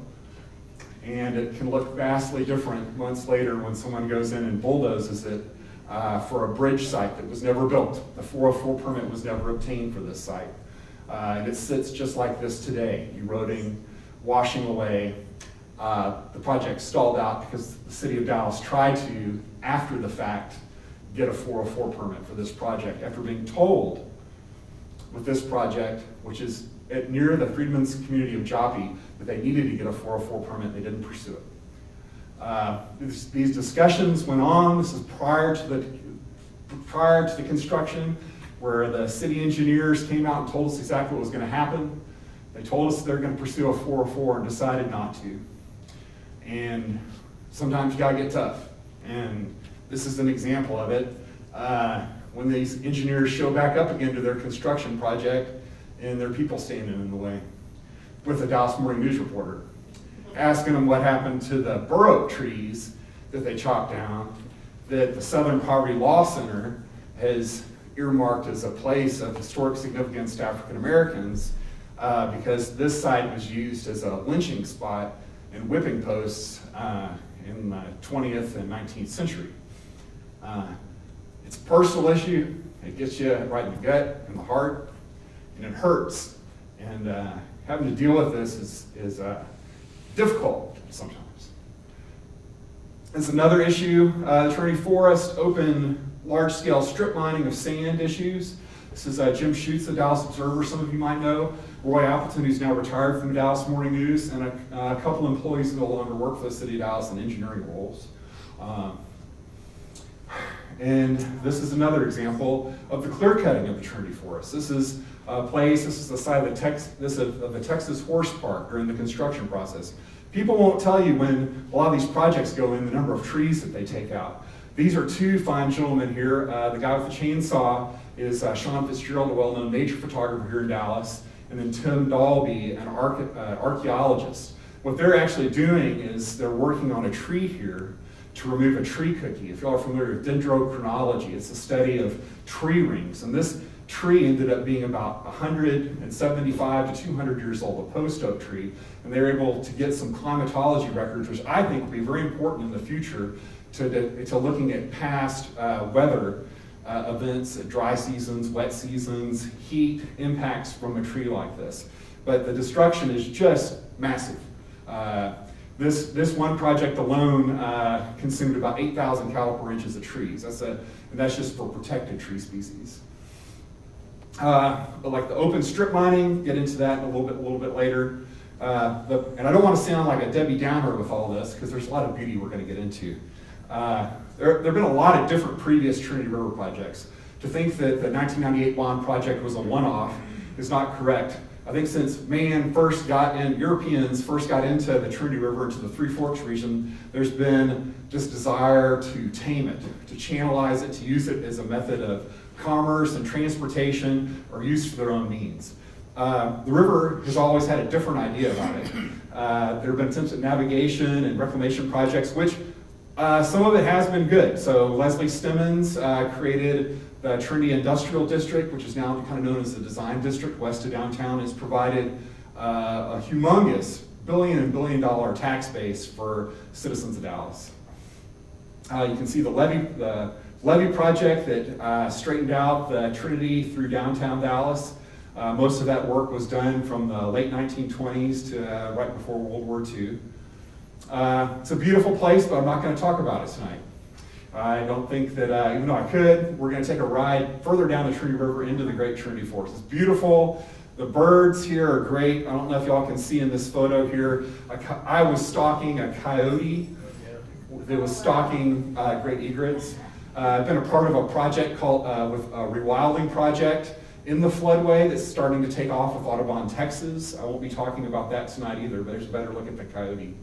And it can look vastly different months later when someone goes in and bulldozes it for a bridge site that was never built. The 404 permit was never obtained for this site. And it sits just like this today, eroding, washing away. The project stalled out because the city of Dallas tried to, after the fact, get a 404 permit for this project after being told with this project, which is near the Freedmen's community of Joppy, that they needed to get a 404 permit. They didn't pursue it. These discussions went on. This is prior to the construction, where the city engineers came out and told us exactly what was going to happen. They told us they're going to pursue a 404 and decided not to. And sometimes you got to get tough. And this is an example of it. When these engineers show back up again to their construction project, and there are people standing in the way with a Dallas Morning News reporter, asking them what happened to the bur oak trees that they chopped down, that the Southern Poverty Law Center has earmarked as a place of historic significance to African Americans, because this site was used as a lynching spot and whipping posts in the 20th and 19th century. It's a personal issue. It gets you right in the gut and the heart, and it hurts. And having to deal with this is difficult sometimes. It's another issue. The Trinity Forest open large-scale strip mining of sand issues. This is Jim Schutz, the Dallas Observer, some of you might know. Roy Appleton, who's now retired from the Dallas Morning News, and a couple employees who no longer work for the city of Dallas in engineering roles. And this is another example of the clear cutting of the Trinity Forest. This is a place, this is the site of the Texas Horse Park during the construction process. People won't tell you when a lot of these projects go in the number of trees that they take out. These are two fine gentlemen here. The guy with the chainsaw is Sean Fitzgerald, a well-known nature photographer here in Dallas, and then Tim Dalby, an archaeologist. What they're actually doing is they're working on a tree here to remove a tree cookie. If y'all are familiar with dendrochronology, it's a study of tree rings. And this tree ended up being about 175 to 200 years old, a post oak tree. And they were able to get some climatology records, which I think will be very important in the future to looking at past weather events, dry seasons, wet seasons, heat impacts from a tree like this. But the destruction is just massive. This one project alone consumed about 8,000 caliper inches of trees. That's just for protected tree species. But like the open strip mining, get into that in a little bit later. And I don't want to sound like a Debbie Downer with all this, because there's a lot of beauty we're going to get into. There have been a lot of different previous Trinity River projects. To think that the 1998 bond project was a one-off is not correct. I think since Europeans first got into the Trinity River, into the Three Forks region, there's been this desire to tame it, to channelize it, to use it as a method of commerce, and transportation are used for their own means. The river has always had a different idea about it. There have been attempts at navigation and reclamation projects, which some of it has been good. So Leslie Stemmons created the Trinity Industrial District, which is now kind of known as the Design District west of downtown, has provided a humongous billion-dollar tax base for citizens of Dallas. You can see the levee project that straightened out the Trinity through downtown Dallas. Most of that work was done from the late 1920s to right before World War II. It's a beautiful place, but I'm not going to talk about it tonight. I don't think that, even though I could, we're going to take a ride further down the Trinity River into the Great Trinity Forest. It's beautiful. The birds here are great. I don't know if y'all can see in this photo here. I was stalking a coyote that was stalking great egrets. I've been a part of a project called with a rewilding project in the floodway that's starting to take off with Audubon, Texas. I won't be talking about that tonight either, but there's a better look at the coyote.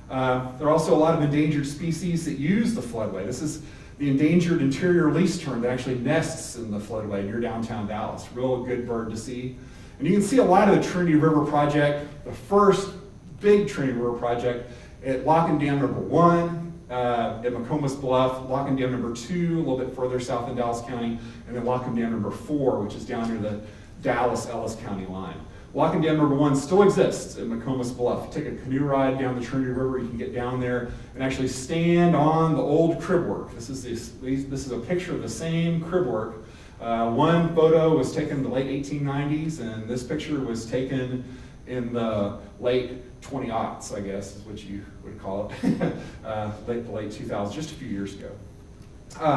There are also a lot of endangered species that use the floodway. This is the endangered interior least tern that actually nests in the floodway near downtown Dallas. Real good bird to see. And you can see a lot of the Trinity River Project, the first big Trinity River Project at Lock and Dam number 1, at McComas Bluff, Lock and Dam number 2, a little bit further south in Dallas County, and then Lock and Dam number 4, which is down near the Dallas-Ellis County line. Lock and Dam number 1 still exists at McComas Bluff. You take a canoe ride down the Trinity River, you can get down there and actually stand on the old crib work. This is a picture of the same crib work. One photo was taken in the late 1890s, and this picture was taken in the late 20-aughts, I guess is what you would call it, late 2000s, just a few years ago.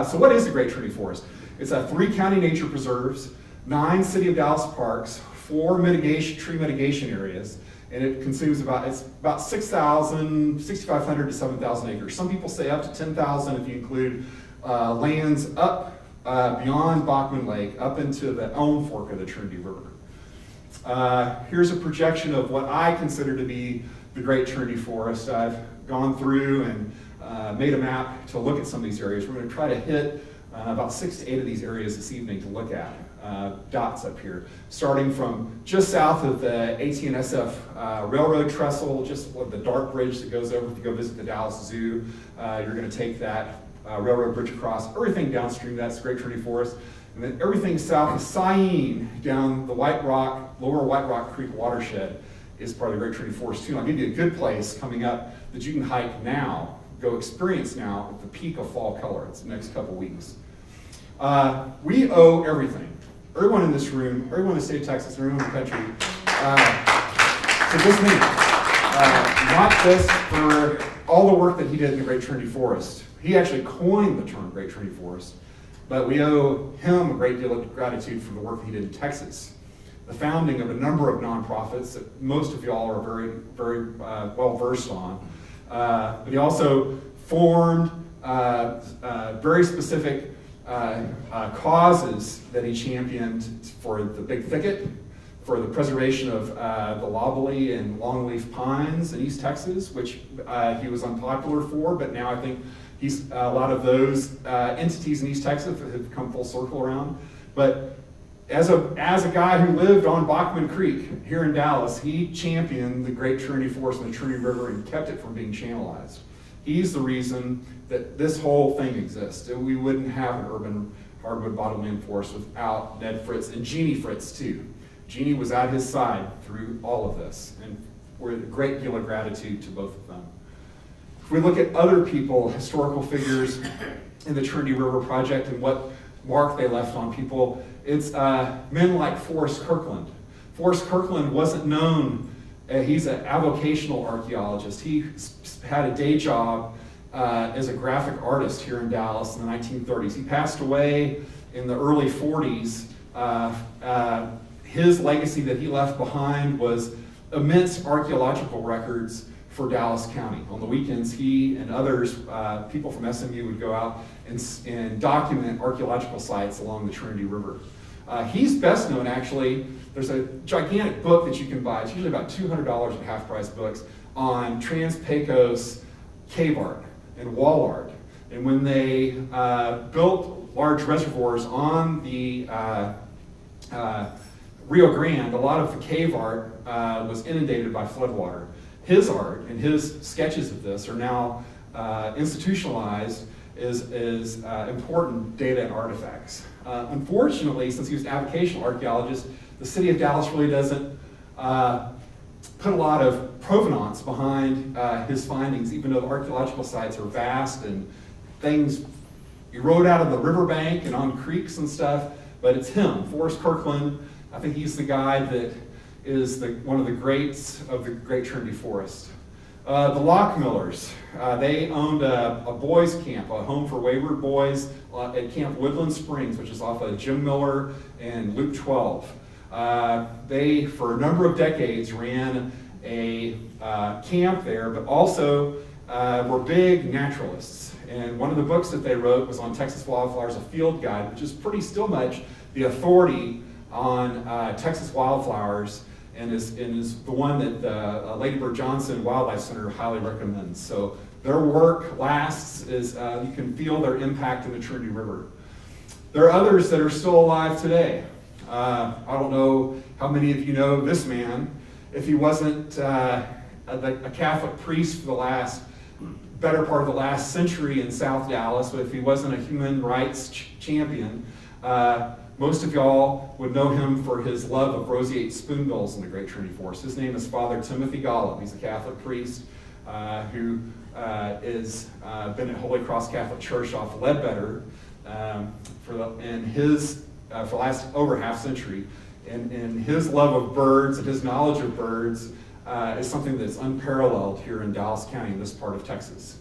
So what is the Great Trinity Forest? It's 3 county nature preserves, 9 City of Dallas parks, 4 tree mitigation areas, and it consumes about 6,500 to 7,000 acres. Some people say up to 10,000 if you include lands up beyond Bachman Lake, up into the Elm Fork of the Trinity River. Here's a projection of what I consider to be the Great Trinity Forest. I've gone through and made a map to look at some of these areas. We're going to try to hit about 6 to 8 of these areas this evening to look at. Dots up here, starting from just south of the AT&SF railroad trestle, just the dark bridge that goes over if you go visit the Dallas Zoo. You're going to take that railroad bridge across, everything downstream, that's the Great Trinity Forest. And then everything south of Syene, down the lower White Rock Creek watershed is part of the Great Trinity Forest too. And I'll give you a good place coming up that you can hike now, go experience now at the peak of fall color. It's the next couple weeks. We owe everything. Everyone in this room, everyone in the state of Texas, everyone in the country, to this man. Not just for all the work that he did in the Great Trinity Forest. He actually coined the term Great Trinity Forest, but we owe him a great deal of gratitude for the work he did in Texas. The founding of a number of nonprofits that most of y'all are very, very well versed on. But he also formed very specific causes that he championed for the Big Thicket, for the preservation of the loblolly and longleaf pines in East Texas, which he was unpopular for, but now I think a lot of those entities in East Texas have come full circle around. But as a guy who lived on Bachman Creek here in Dallas, he championed the Great Trinity Forest and the Trinity River and kept it from being channelized. He's the reason that this whole thing exists. We wouldn't have an urban hardwood bottomland forest without Ned Fritz and Jeannie Fritz too. Jeannie was at his side through all of this, and we're a great deal of gratitude to both of them. If we look at other people, historical figures in the Trinity River Project and what mark they left on people, it's men like Forrest Kirkland. Forrest Kirkland wasn't known, he's an avocational archaeologist. He had a day job as a graphic artist here in Dallas in the 1930s. He passed away in the early 40s. His legacy that he left behind was immense archaeological records for Dallas County. On the weekends, he and others, people from SMU, would go out and document archaeological sites along the Trinity River. He's best known, actually, there's a gigantic book that you can buy. It's usually about $200 at half-price books on Trans-Pecos cave art and wall art And when they built large reservoirs on the Rio Grande, a lot of the cave art was inundated by floodwater. His art and his sketches of this are now institutionalized as important data and artifacts. Unfortunately, since he was an avocational archaeologist, the city of Dallas really doesn't put a lot of provenance behind his findings, even though the archaeological sites are vast and things erode out of the riverbank and on creeks and stuff. But it's him, Forrest Kirkland. I think he's the guy that is one of the greats of the Great Trinity Forest. The Lockmillers, they owned a boys' camp, a home for wayward boys at Camp Woodland Springs, which is off of Jim Miller and Loop 12. They, for a number of decades, ran a camp there, but also were big naturalists. And one of the books that they wrote was on Texas wildflowers, a field guide, which is pretty still much the authority on Texas wildflowers, and is the one that Lady Bird Johnson Wildlife Center highly recommends. So their work lasts, you can feel their impact in the Trinity River. There are others that are still alive today. I don't know how many of you know this man. If he wasn't a Catholic priest for the better part of the last century in South Dallas, but if he wasn't a human rights champion, most of y'all would know him for his love of roseate spoonbills in the Great Trinity Forest. His name is Father Timothy Golub. He's a Catholic priest who has been at Holy Cross Catholic Church off Ledbetter for the last over half century. And his love of birds and his knowledge of birds is something that's unparalleled here in Dallas County, in this part of Texas.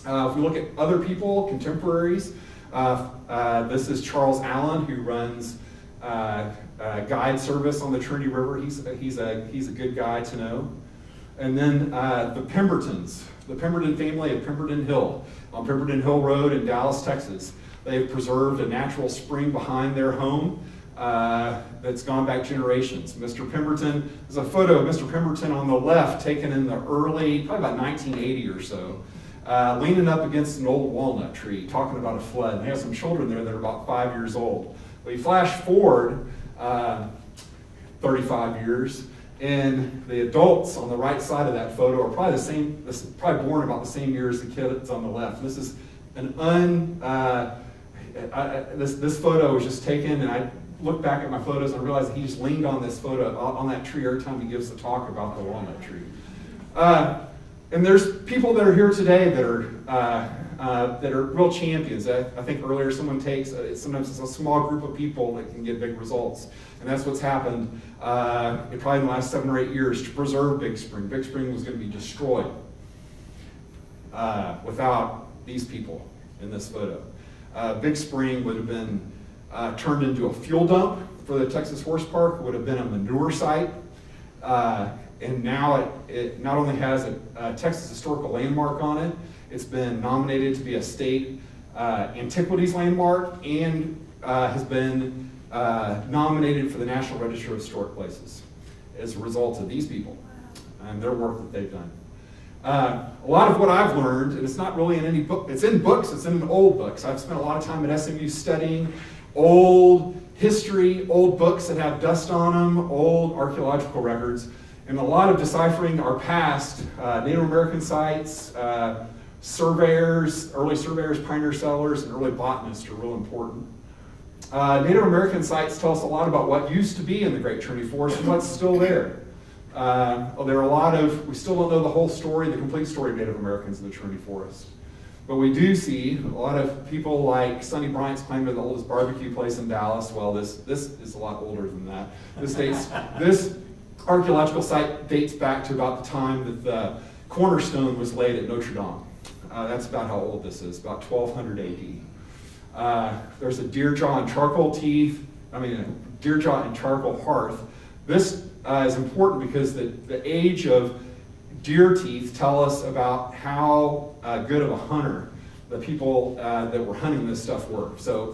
If we look at other people, contemporaries, this is Charles Allen, who runs guide service on the Trinity River. He's a good guy to know. And then the Pembertons, the Pemberton family of Pemberton Hill, on Pemberton Hill Road in Dallas, Texas. They've preserved a natural spring behind their home that's gone back generations. Mr. Pemberton, there's a photo of Mr. Pemberton on the left taken in the probably about 1980 or so, leaning up against an old walnut tree, talking about a flood. And they have some children there that are about 5 years old. We flash forward 35 years, and the adults on the right side of that photo are probably probably born about the same year as the kid that's on the left. This is this photo was just taken, and I look back at my photos and I realized that he just leaned on this photo, on that tree, every time he gives the talk about the walnut tree. And there's people that are here today that are real champions. I think earlier someone sometimes it's a small group of people that can get big results. And that's what's happened probably in the last 7 or 8 years to preserve Big Spring. Big Spring was going to be destroyed without these people in this photo. Big Spring would have been turned into a fuel dump for the Texas Horse Park. It would have been a manure site. And now it not only has a Texas Historical Landmark on it, it's been nominated to be a state antiquities landmark and has been nominated for the National Register of Historic Places as a result of these people and their work that they've done. A lot of what I've learned, and it's not really in any book, it's in books, it's in old books. I've spent a lot of time at SMU studying old history, old books that have dust on them, old archaeological records, and a lot of deciphering our past, Native American sites, surveyors, early surveyors, pioneer settlers, and early botanists are real important. Native American sites tell us a lot about what used to be in the Great Trinity Forest and what's still there. There are we still don't know the whole story, the complete story of Native Americans in the Trinity Forest. But we do see a lot of people like Sonny Bryant's claim to the oldest barbecue place in Dallas. Well, this is a lot older than that. This archaeological site dates back to about the time that the cornerstone was laid at Notre Dame. That's about how old this is, about 1200 AD. There's a deer jaw and charcoal deer jaw and charcoal hearth. This is important because the age of deer teeth tell us about how good of a hunter the people that were hunting this stuff were. So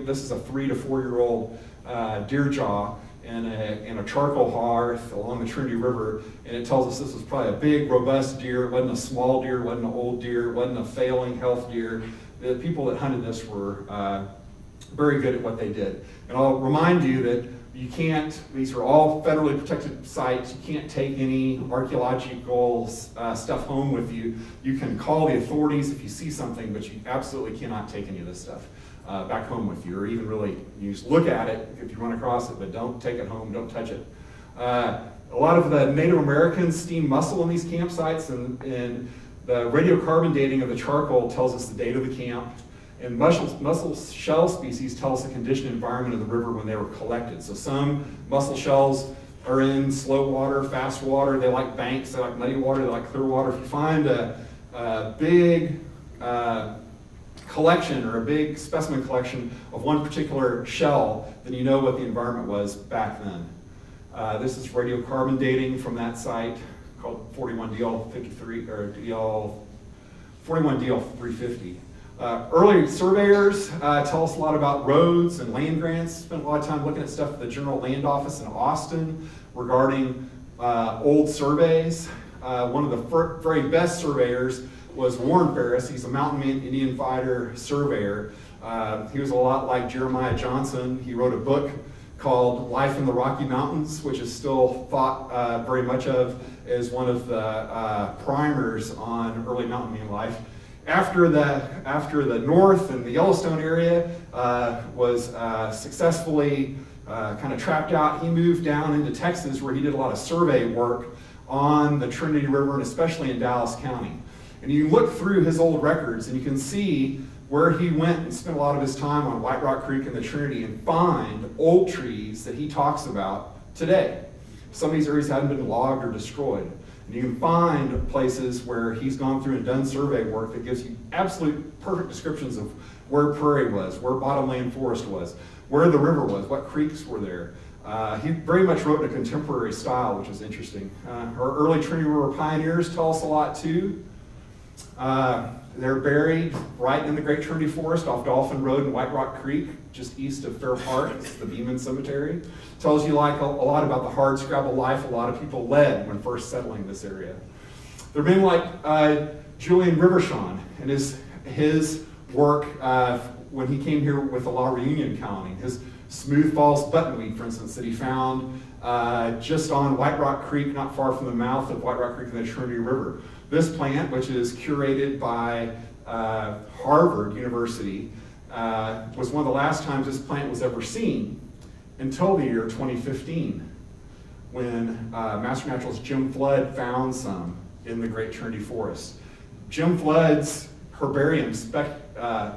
this is a 3 to 4 year old deer jaw, in a charcoal hearth along the Trinity River, and it tells us this was probably a big, robust deer. It wasn't a small deer, it wasn't an old deer, it wasn't a failing health deer. The people that hunted this were very good at what they did. And I'll remind you that you can't, these are all federally protected sites, you can't take any archaeological stuff home with you. You can call the authorities if you see something, but you absolutely cannot take any of this stuff back home with you, or even really, you just look at it if you run across it, but don't take it home, don't touch it. A lot of the Native Americans steam mussel in these campsites, and the radiocarbon dating of the charcoal tells us the date of the camp. And mussel shell species tell us the condition and environment of the river when they were collected. So some mussel shells are in slow water, fast water, they like banks, they like muddy water, they like clear water. If you find a big collection or a big specimen collection of one particular shell, then you know what the environment was back then. This is radiocarbon dating from that site called 41DL53 or DL 41DL350. Early surveyors tell us a lot about roads and land grants. Spent a lot of time looking at stuff at the General Land Office in Austin regarding old surveys. One of the very best surveyors was Warren Ferris. He's a mountain Indian fighter surveyor. He was a lot like Jeremiah Johnson. He wrote a book called Life in the Rocky Mountains, which is still thought very much of as one of the primers on early mountain man life. After the North and the Yellowstone area was successfully kind of trapped out, he moved down into Texas, where he did a lot of survey work on the Trinity River, and especially in Dallas County. And you look through his old records and you can see where he went and spent a lot of his time on White Rock Creek and the Trinity, and find old trees that he talks about today. Some of these areas haven't been logged or destroyed. And you can find places where he's gone through and done survey work that gives you absolute perfect descriptions of where prairie was, where bottomland forest was, where the river was, what creeks were there. He very much wrote in a contemporary style, which is interesting. Our early Trinity River pioneers tell us a lot too. They're buried right in the Great Trinity Forest off Dolphin Road and White Rock Creek, just east of Fair Park. It's the Beeman Cemetery. Tells you like a lot about the hard scrabble life a lot of people led when first settling this area. There are men like Julian Rivershawn and his work when he came here with the La Reunion colony. His smooth falls buttonweed, for instance, that he found just on White Rock Creek, not far from the mouth of White Rock Creek in the Trinity River. This plant, which is curated by Harvard University, was one of the last times this plant was ever seen until the year 2015, when Master Naturalist Jim Flood found some in the Great Trinity Forest. Jim Flood's herbarium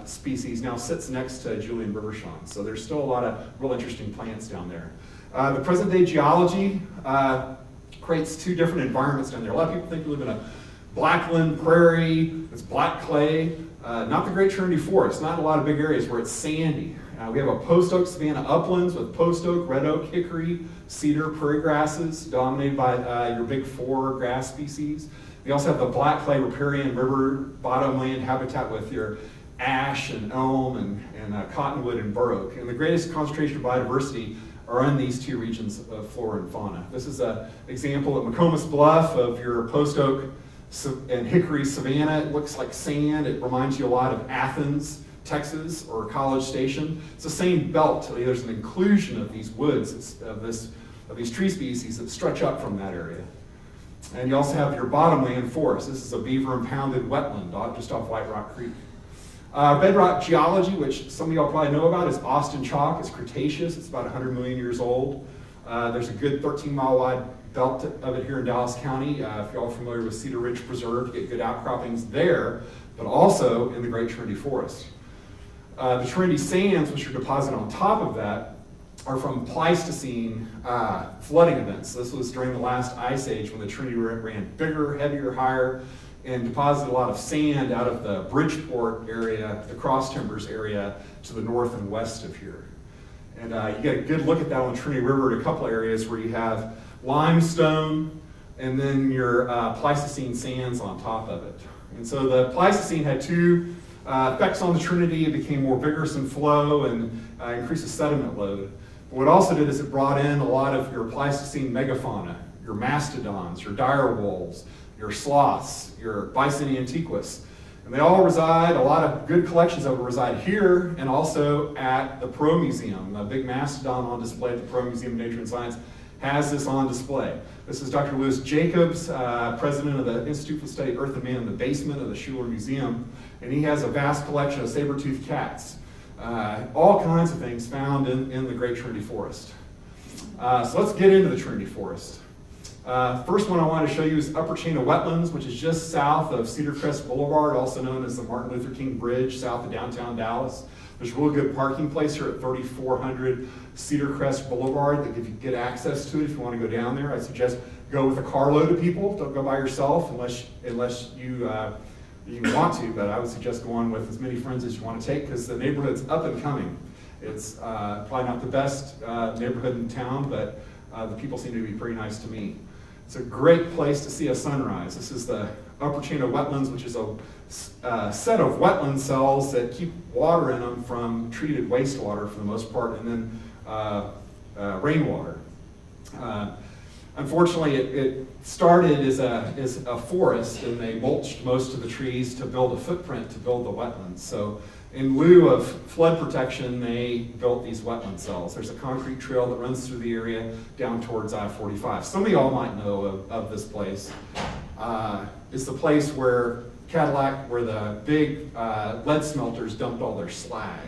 species now sits next to Julian Rivershawn, so there's still a lot of real interesting plants down there. The present day geology creates two different environments down there. A lot of people think we live in a blackland prairie, it's black clay. Not the Great Trinity Forest, not a lot of big areas where it's sandy. We have a post oak savanna uplands with post oak, red oak, hickory, cedar, prairie grasses, dominated by your big four grass species. We also have the black clay riparian river bottomland habitat with your ash and elm and cottonwood and bur oak. And the greatest concentration of biodiversity are in these two regions of flora and fauna. This is an example at McComas Bluff of your post oak and hickory savanna. It looks like sand. It reminds you a lot of Athens, Texas, or College Station. It's the same belt. There's an inclusion of these woods, of these tree species that stretch up from that area. And you also have your bottomland forest. This is a beaver impounded wetland just off White Rock Creek. Bedrock geology, which some of y'all probably know about, is Austin Chalk. It's Cretaceous. It's about 100 million years old. There's a good 13-mile wide belt of it here in Dallas County. If y'all are familiar with Cedar Ridge Preserve, you get good outcroppings there, but also in the Great Trinity Forest. The Trinity sands, which are deposited on top of that, are from Pleistocene flooding events. This was during the last ice age when the Trinity ran bigger, heavier, higher, and deposited a lot of sand out of the Bridgeport area, the Cross Timbers area, to the north and west of here. And you get a good look at that on the Trinity River in a couple areas where you have limestone and then your Pleistocene sands on top of it. And so the Pleistocene had two effects on the Trinity. It became more vigorous in flow and increased the sediment load. What it also did is it brought in a lot of your Pleistocene megafauna, your mastodons, your dire wolves, your sloths, your Bison antiquus. And they all reside, a lot of good collections of them reside here and also at the Perot Museum. A big mastodon on display at the Perot Museum of Nature and Science has this on display. This is Dr. Louis Jacobs, president of the Institute for the Study of Earth and Man in the basement of the Schuler Museum. And he has a vast collection of saber-toothed cats. All kinds of things found in the Great Trinity Forest. So let's get into the Trinity Forest. First one I want to show you is Upper Chain of Wetlands, which is just south of Cedar Crest Boulevard, also known as the Martin Luther King Bridge, south of downtown Dallas. There's a really good parking place here at 3400 Cedar Crest Boulevard that if you get access to it, if you want to go down there, I suggest go with a carload of people. Don't go by yourself unless you want to, but I would suggest going with as many friends as you want to take because the neighborhood's up and coming. It's probably not the best neighborhood in town, but the people seem to be pretty nice to me. It's a great place to see a sunrise. This is the Upper Chain of Wetlands, which is a set of wetland cells that keep water in them from treated wastewater for the most part, and then rainwater. Unfortunately, it started as a forest, and they mulched most of the trees to build a footprint to build the wetlands. So in lieu of flood protection, they built these wetland cells. There's a concrete trail that runs through the area down towards I-45. Some of y'all might know of this place. It's the place where where the big lead smelters dumped all their slag.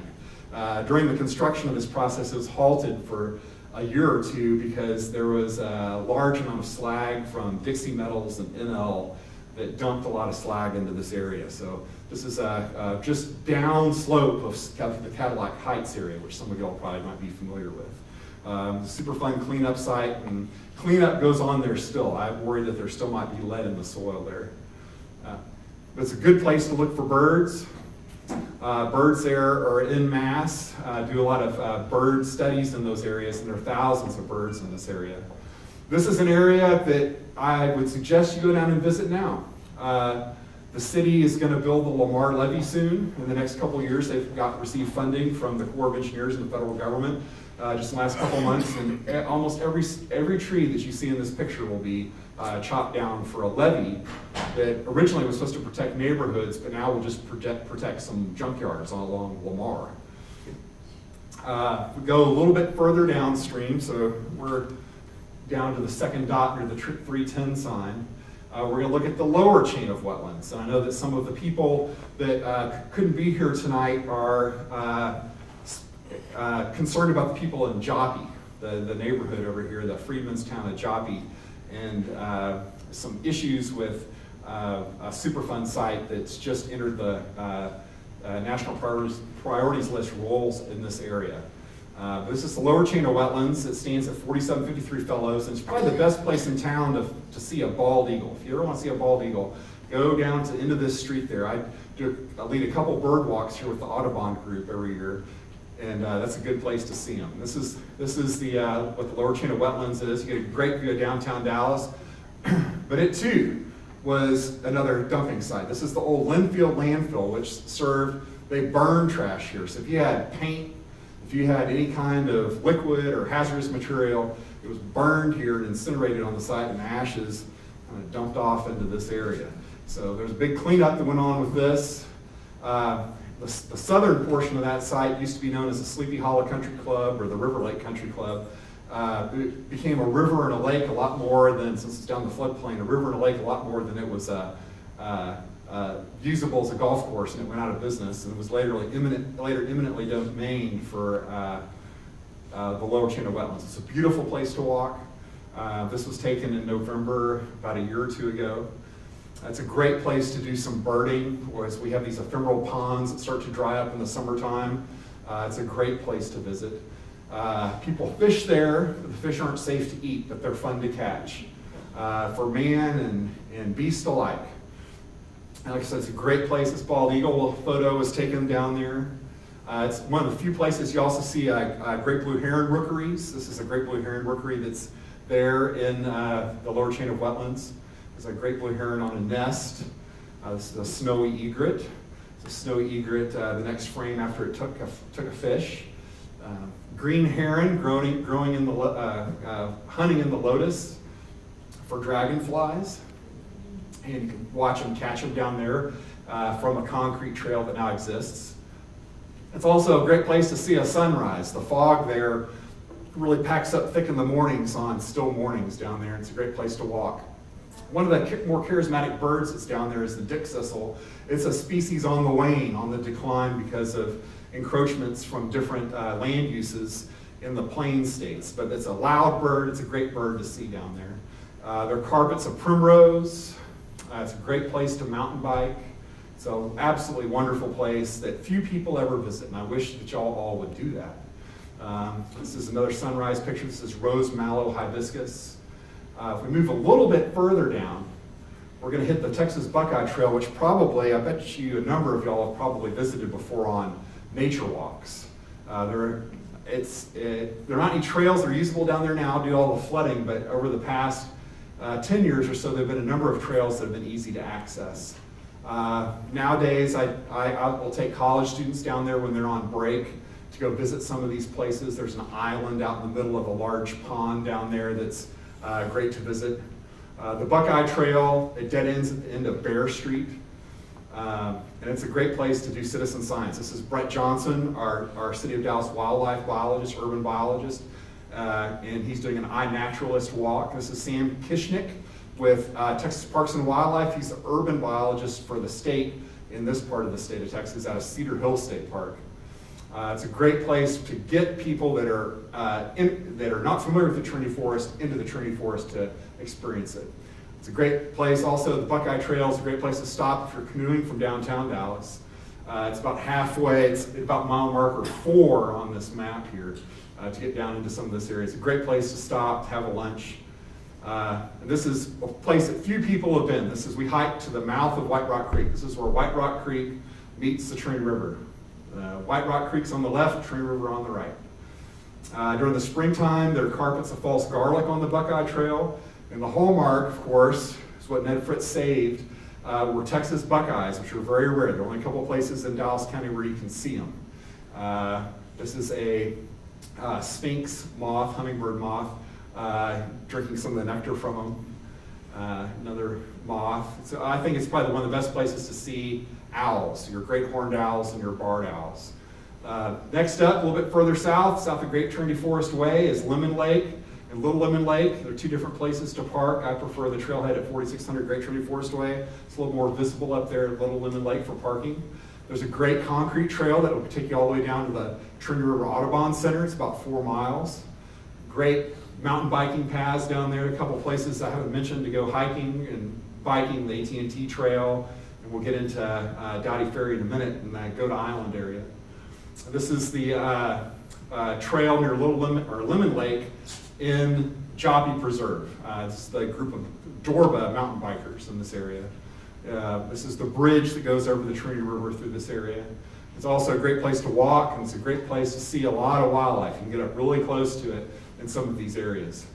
During the construction of this process, it was halted for a year or two because there was a large amount of slag from Dixie Metals and NL that dumped a lot of slag into this area. So this is just down slope of the Cadillac Heights area, which some of y'all probably might be familiar with. Super fun cleanup site, and cleanup goes on there still. I worry that there still might be lead in the soil there. But it's a good place to look for birds. Birds there are en masse, do a lot of bird studies in those areas, and there are thousands of birds in this area. This is an area that I would suggest you go down and visit now. The city is going to build the Lamar Levee soon. In the next couple of years, they've received funding from the Corps of Engineers and the federal government just in the last couple of months, and almost every tree that you see in this picture will be chopped down for a levee that originally was supposed to protect neighborhoods, but now will just protect some junkyards along Lamar. We go a little bit further downstream, so we're down to the second dot near the 310 sign. We're going to look at the lower chain of wetlands. And I know that some of the people that couldn't be here tonight are concerned about the people in Joppy, the neighborhood over here, the Freedman's Town of Joppy, and some issues with a Superfund site that's just entered the National Priorities List rolls in this area. This is the lower chain of wetlands. It stands at 4753 Fellows, and it's probably the best place in town to see a bald eagle. If you ever want to see a bald eagle, go down to into this street there. I lead a couple bird walks here with the Audubon group every year, and that's a good place to see them. This is the what the lower chain of wetlands is. You get a great view of downtown Dallas, but it too was another dumping site. This is the old Linfield landfill, which they burned trash here. So if you had paint, if you had any kind of liquid or hazardous material, it was burned here and incinerated on the site, and the ashes kind of dumped off into this area. So there's a big cleanup that went on with this. The southern portion of that site used to be known as the Sleepy Hollow Country Club or the River Lake Country Club. It became a river and a lake a lot more than, since it's down the floodplain, a river and a lake a lot more than it was usable as a golf course, and it went out of business, and it was later eminently domained for the lower chain of wetlands. It's a beautiful place to walk. This was taken in November, about a year or two ago. It's a great place to do some birding, whereas we have these ephemeral ponds that start to dry up in the summertime. It's a great place to visit. People fish there. The fish aren't safe to eat, but they're fun to catch for man and beast alike. And like I said, it's a great place. This bald eagle photo was taken down there. It's one of the few places you also see great blue heron rookeries. This is a great blue heron rookery that's there in the lower chain of wetlands. There's a great blue heron on a nest. This is a snowy egret. It's a snowy egret, the next frame after it took a fish. green heron growing in the hunting in the lotus for dragonflies, and you can watch them catch them down there from a concrete trail that now exists. It's also a great place to see a sunrise. The fog there really packs up thick in the mornings on still mornings down there. It's a great place to walk. One of the more charismatic birds that's down there is the dickcissel. It's a species on the wane, on the decline because of encroachments from different land uses in the plain states. But it's a loud bird. It's a great bird to see down there. There are carpets of primrose. It's a great place to mountain bike. It's an absolutely wonderful place that few people ever visit, and I wish that y'all all would do that. This is another sunrise picture. This is rose mallow hibiscus. If we move a little bit further down, we're going to hit the Texas Buckeye Trail, which probably, I bet you a number of y'all have probably visited before on nature walks. There are not any trails that are usable down there now due to all the flooding, but over the past 10 years or so, there have been a number of trails that have been easy to access. Nowadays, I will take college students down there when they're on break to go visit some of these places. There's an island out in the middle of a large pond down there that's great to visit. The Buckeye Trail, it dead ends at the end of Bear Street. And it's a great place to do citizen science. This is Brett Johnson, our City of Dallas wildlife biologist, urban biologist, and he's doing an iNaturalist walk. This is Sam Kishnick with Texas Parks and Wildlife. He's the urban biologist for the state in this part of the state of Texas out of Cedar Hill State Park. It's a great place to get people that are not familiar with the Trinity Forest into the Trinity Forest to experience it. It's a great place. Also, the Buckeye Trail is a great place to stop if you're canoeing from downtown Dallas. It's about halfway. It's about mile marker 4 on this map here to get down into some of this area. It's a great place to stop, have a lunch. And this is a place that few people have been. We hike to the mouth of White Rock Creek. This is where White Rock Creek meets the Trinity River. White Rock Creek's on the left, Trinity River on the right. During the springtime, there are carpets of false garlic on the Buckeye Trail. And the hallmark, of course, is what Ned Fritz saved, were Texas Buckeyes, which are very rare. There are only a couple places in Dallas County where you can see them. This is a sphinx moth, hummingbird moth, drinking some of the nectar from them. Another moth. So I think it's probably one of the best places to see owls, your great horned owls and your barred owls. Next up, a little bit further south of Great Trinity Forest Way, is Lemon Lake and Little Lemon Lake. There are two different places to park. I prefer the trailhead at 4600 Great Trinity Forest Way. It's a little more visible up there at Little Lemon Lake for parking. There's a great concrete trail that will take you all the way down to the Trinity River Audubon Center. It's about 4 miles. Great mountain biking paths down there. A couple places I haven't mentioned to go hiking and biking, the AT&T Trail. And we'll get into Dowdy Ferry in a minute and go to Island area. This is the trail near Lemon Lake in Joppy Preserve. It's the group of Dorba mountain bikers in this area. This is the bridge that goes over the Trinity River through this area. It's also a great place to walk, and it's a great place to see a lot of wildlife. You can get up really close to it in some of these areas.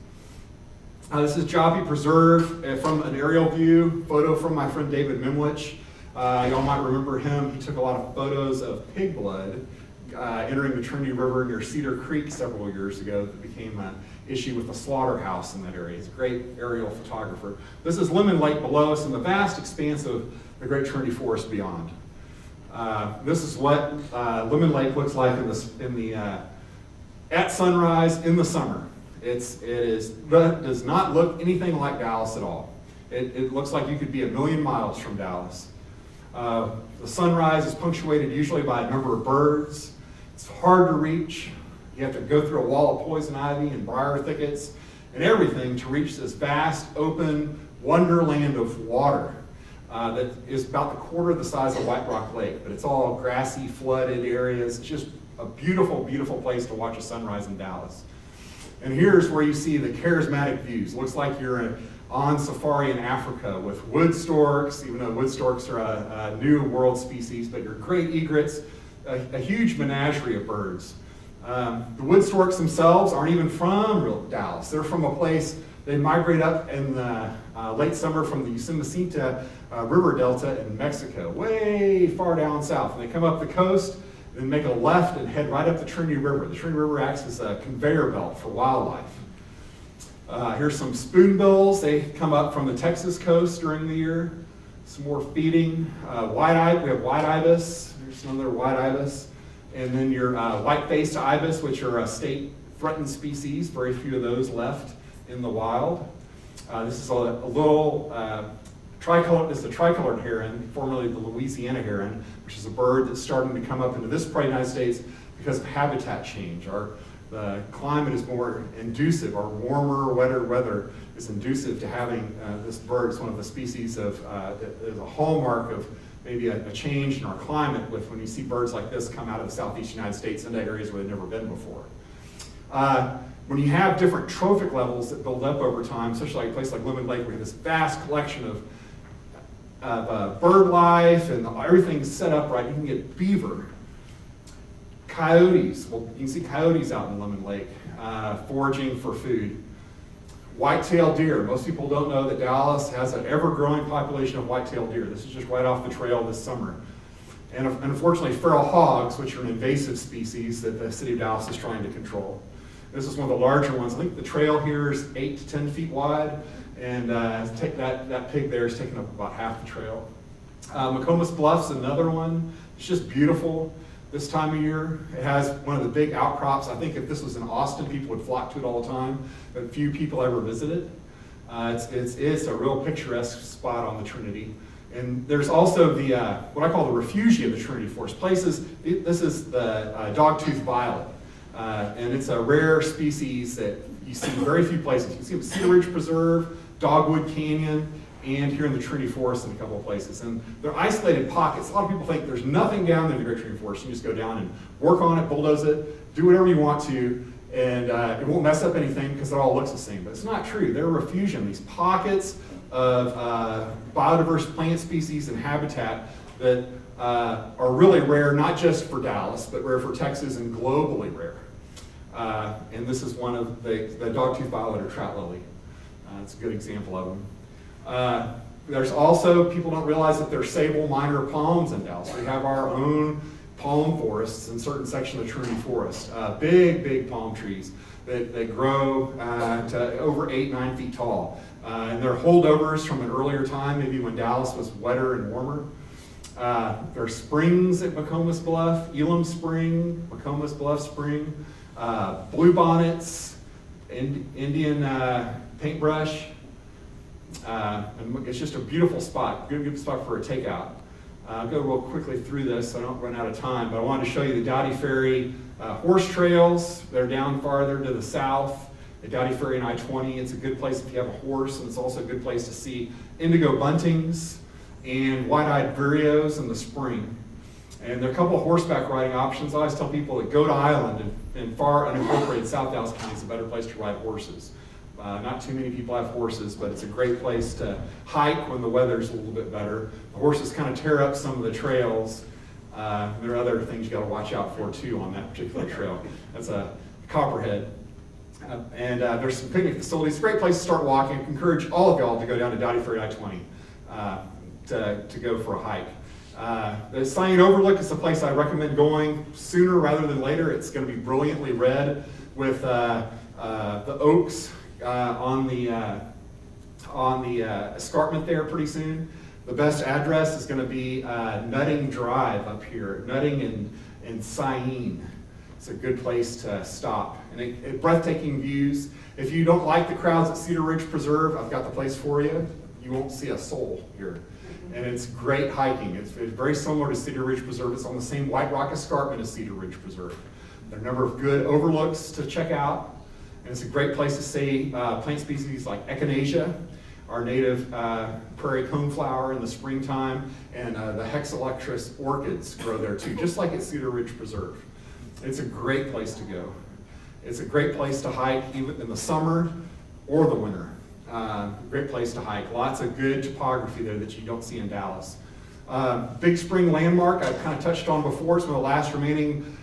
This is Joppy Preserve from an aerial view, photo from my friend David Mimlich. Y'all might remember him. He took a lot of photos of pig blood entering the Trinity River near Cedar Creek several years ago that became an issue with the slaughterhouse in that area. He's a great aerial photographer. This is Lemon Lake below us and the vast expanse of the Great Trinity Forest beyond. This is what Lemon Lake looks like at sunrise in the summer. It does not look anything like Dallas at all. It looks like you could be 1,000,000 miles from Dallas. The sunrise is punctuated usually by a number of birds. It's hard to reach. You have to go through a wall of poison ivy and briar thickets and everything to reach this vast, open wonderland of water that is about the quarter of the size of White Rock Lake, but it's all grassy, flooded areas. It's just a beautiful, beautiful place to watch a sunrise in Dallas. And here's where you see the charismatic views. It looks like you're on safari in Africa with wood storks, even though wood storks are a new world species, but your great egrets, a huge menagerie of birds. The wood storks themselves aren't even from Dallas. They're from a place, they migrate up in the late summer from the Usumacinta River Delta in Mexico, way far down south. And they come up the coast then make a left and head right up the Trinity River. The Trinity River acts as a conveyor belt for wildlife. Here's some spoonbills. They come up from the Texas coast during the year. Some more feeding. We have white ibis. There's another white ibis. And then your white-faced ibis, which are a state threatened species. Very few of those left in the wild. This is a little tricolored. This is a tricolored heron, formerly the Louisiana heron, which is a bird that's starting to come up into this part of the United States because of habitat change. The climate is more conducive. Our warmer, wetter weather is conducive to having this bird. It's one of the species of, is a hallmark of maybe a change in our climate with when you see birds like this come out of the southeast United States into areas where they've never been before. When you have different trophic levels that build up over time, especially like a place like Lemon Lake, where you have this vast collection of bird life and everything's set up right, you can get beaver. Coyotes, well, you can see coyotes out in Lemon Lake foraging for food. White-tailed deer. Most people don't know that Dallas has an ever-growing population of white-tailed deer. This is just right off the trail this summer. And unfortunately, feral hogs, which are an invasive species that the city of Dallas is trying to control. This is one of the larger ones. I think the trail here is 8 to 10 feet wide, and that pig there is taking up about half the trail. McComas Bluff's another one. It's just beautiful. This time of year, it has one of the big outcrops. I think if this was in Austin, people would flock to it all the time, but few people ever visit it. It's a real picturesque spot on the Trinity. And there's also the what I call the refugia of the Trinity Forest. This is the dogtooth violet, and it's a rare species that you see in very few places. You can see it in Cedar Ridge Preserve, Dogwood Canyon, and here in the Trinity Forest in a couple of places. And they're isolated pockets. A lot of people think there's nothing down there in the Great Trinity Forest. You just go down and work on it, bulldoze it, do whatever you want to, and it won't mess up anything because it all looks the same. But it's not true. They're a refugium, these pockets of biodiverse plant species and habitat that are really rare, not just for Dallas, but rare for Texas and globally rare. And this is one of the dogtooth violet or trout lily. It's a good example of them. There's also, people don't realize that there's sable minor palms in Dallas. We have our own palm forests in certain sections of the Trinity Forest. Big palm trees that grow to over 8-9 feet tall. And they're holdovers from an earlier time, maybe when Dallas was wetter and warmer. There are springs at McComas Bluff, Elam Spring, McComas Bluff Spring, bluebonnets, Indian paintbrush. And it's just a beautiful spot, good spot for a takeout. I'll go real quickly through this so I don't run out of time, but I wanted to show you the Dowdy Ferry horse trails. They're down farther to the south. The Dowdy Ferry and I-20, it's a good place if you have a horse, and it's also a good place to see indigo buntings and white-eyed vireos in the spring. And there are a couple of horseback riding options. I always tell people that Goat Island and far unincorporated South Dallas County is a better place to ride horses. Not too many people have horses, but it's a great place to hike when the weather's a little bit better. The horses kind of tear up some of the trails. There are other things you got to watch out for too on that particular trail. That's a Copperhead. And there's some picnic facilities. It's a great place to start walking. I encourage all of y'all to go down to Dowdy Ferry I-20 to go for a hike. The Cyene Overlook is a place I recommend going sooner rather than later. It's going to be brilliantly red with the oaks on the escarpment there pretty soon. The best address is going to be Nutting Drive up here, Nutting and Cyene. It's a good place to stop. And breathtaking views. If you don't like the crowds at Cedar Ridge Preserve, I've got the place for you. You won't see a soul here. And it's great hiking. It's very similar to Cedar Ridge Preserve. It's on the same white rock escarpment as Cedar Ridge Preserve. There are a number of good overlooks to check out. And it's a great place to see plant species like echinacea, our native prairie coneflower in the springtime, and the Hexalectris orchids grow there too, just like at Cedar Ridge Preserve. It's a great place to go. It's a great place to hike even in the summer or the winter. Great place to hike. Lots of good topography there that you don't see in Dallas. Big Spring Landmark, I've kind of touched on before. It's one of the last remaining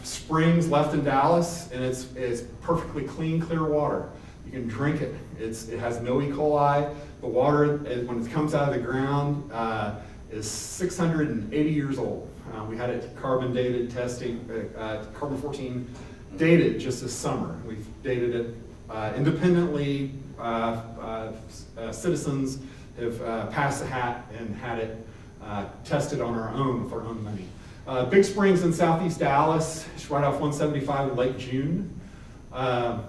springs left in Dallas, and it's perfectly clean, clear water. You can drink it. It has no E. coli. The water, when it comes out of the ground, is 680 years old. We had it carbon dated testing, carbon 14 dated just this summer. We've dated it independently. Citizens have passed the hat and had it tested on our own with our own money. Big Springs in southeast Dallas, it's right off 175 in Lake June.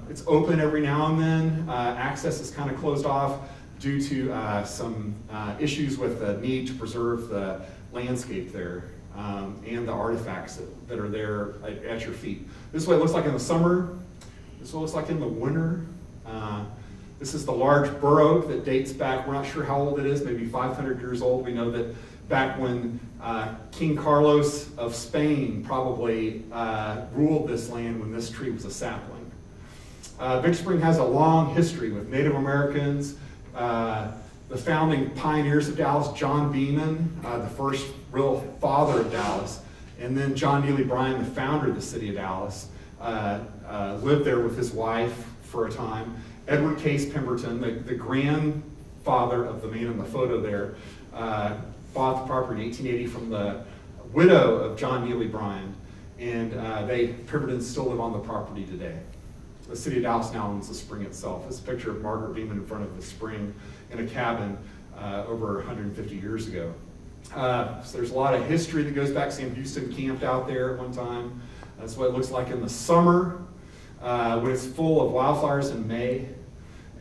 It's open every now and then. Access is kind of closed off due to some issues with the need to preserve the landscape there and the artifacts that are there at your feet. This is what it looks like in the summer. This is what it looks like in the winter. This is the large bur oak that dates back, we're not sure how old it is, maybe 500 years old. We know that back when King Carlos of Spain probably ruled this land when this tree was a sapling. Big Spring has a long history with Native Americans, the founding pioneers of Dallas, John Beeman, the first real father of Dallas, and then John Neely Bryan, the founder of the city of Dallas, lived there with his wife for a time. Edward Case Pemberton, the grandfather of the man in the photo there, bought the property in 1880 from the widow of John Neely Bryan, and Pembertons still live on the property today. The city of Dallas now owns the spring itself. This is a picture of Margaret Beeman in front of the spring in a cabin over 150 years ago. So there's a lot of history that goes back. Sam Houston camped out there at one time. That's what it looks like in the summer when it's full of wildflowers in May.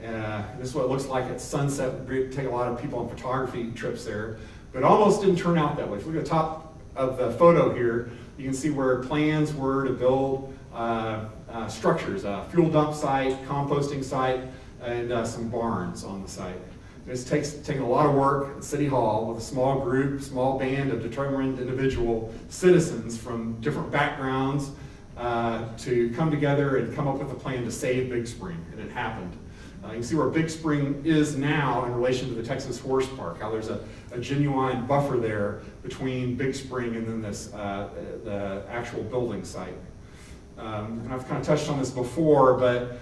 This is what it looks like at sunset. We take a lot of people on photography trips there, but it almost didn't turn out that way. If we look at the top of the photo here, you can see where plans were to build structures, a fuel dump site, composting site, and some barns on the site. It's taken a lot of work at City Hall with a small group, small band of determined individual citizens from different backgrounds to come together and come up with a plan to save Big Spring, and it happened. You can see where Big Spring is now in relation to the Texas Horse Park, how there's a genuine buffer there between Big Spring and then this the actual building site. And I've kind of touched on this before, but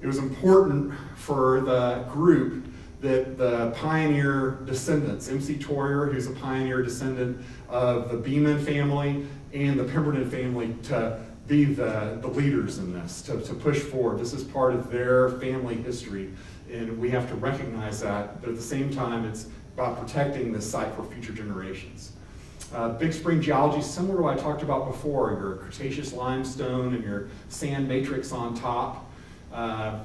it was important for the group that the pioneer descendants, M.C. Toyer, who's a pioneer descendant of the Beeman family and the Pemberton family, to be the leaders in this, to push forward. This is part of their family history, and we have to recognize that, but at the same time, it's about protecting this site for future generations. Big Spring geology is similar to what I talked about before, your Cretaceous limestone and your sand matrix on top. I